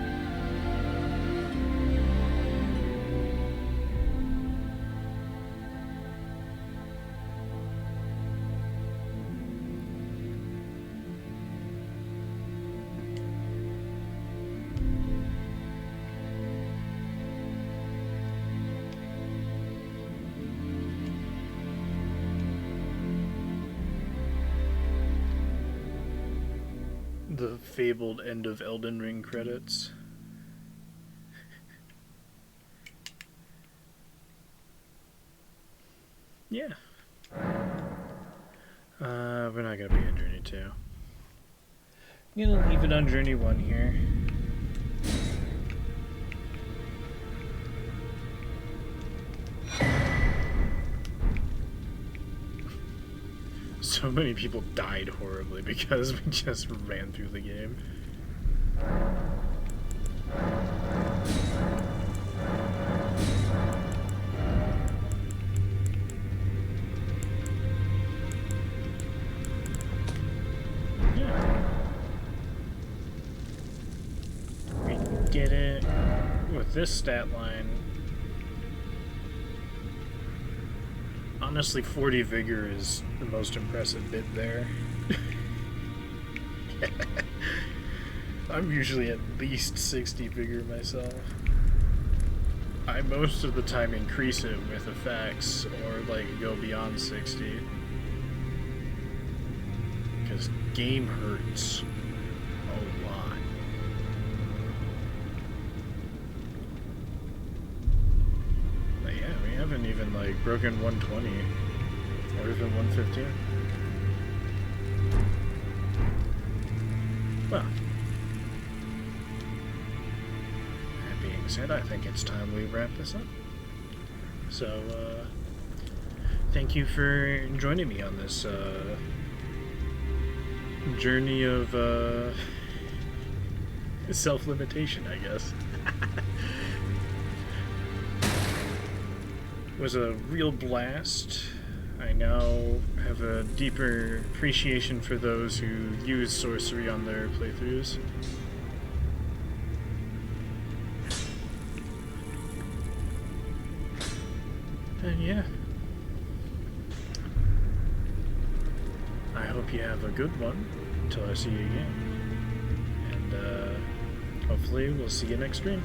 The fabled end of Elden Ring credits. Yeah. We're not gonna be on Journey 2. I'm gonna leave it on Journey 1 here. So many people died horribly because we just ran through the game. Yeah. We get it with this stat line. Honestly, 40 vigor is the most impressive bit there. I'm usually at least 60 vigor myself. I most of the time increase it with effects or like go beyond 60. Because game hurts a lot. But yeah, we haven't even like broken 120 or even 115. Well, that being said, I think it's time we wrap this up. So, thank you for joining me on this journey of self-limitation, I guess. It was a real blast. I now have a deeper appreciation for those who use sorcery on their playthroughs. And yeah. I hope you have a good one until I see you again. And hopefully we'll see you next stream.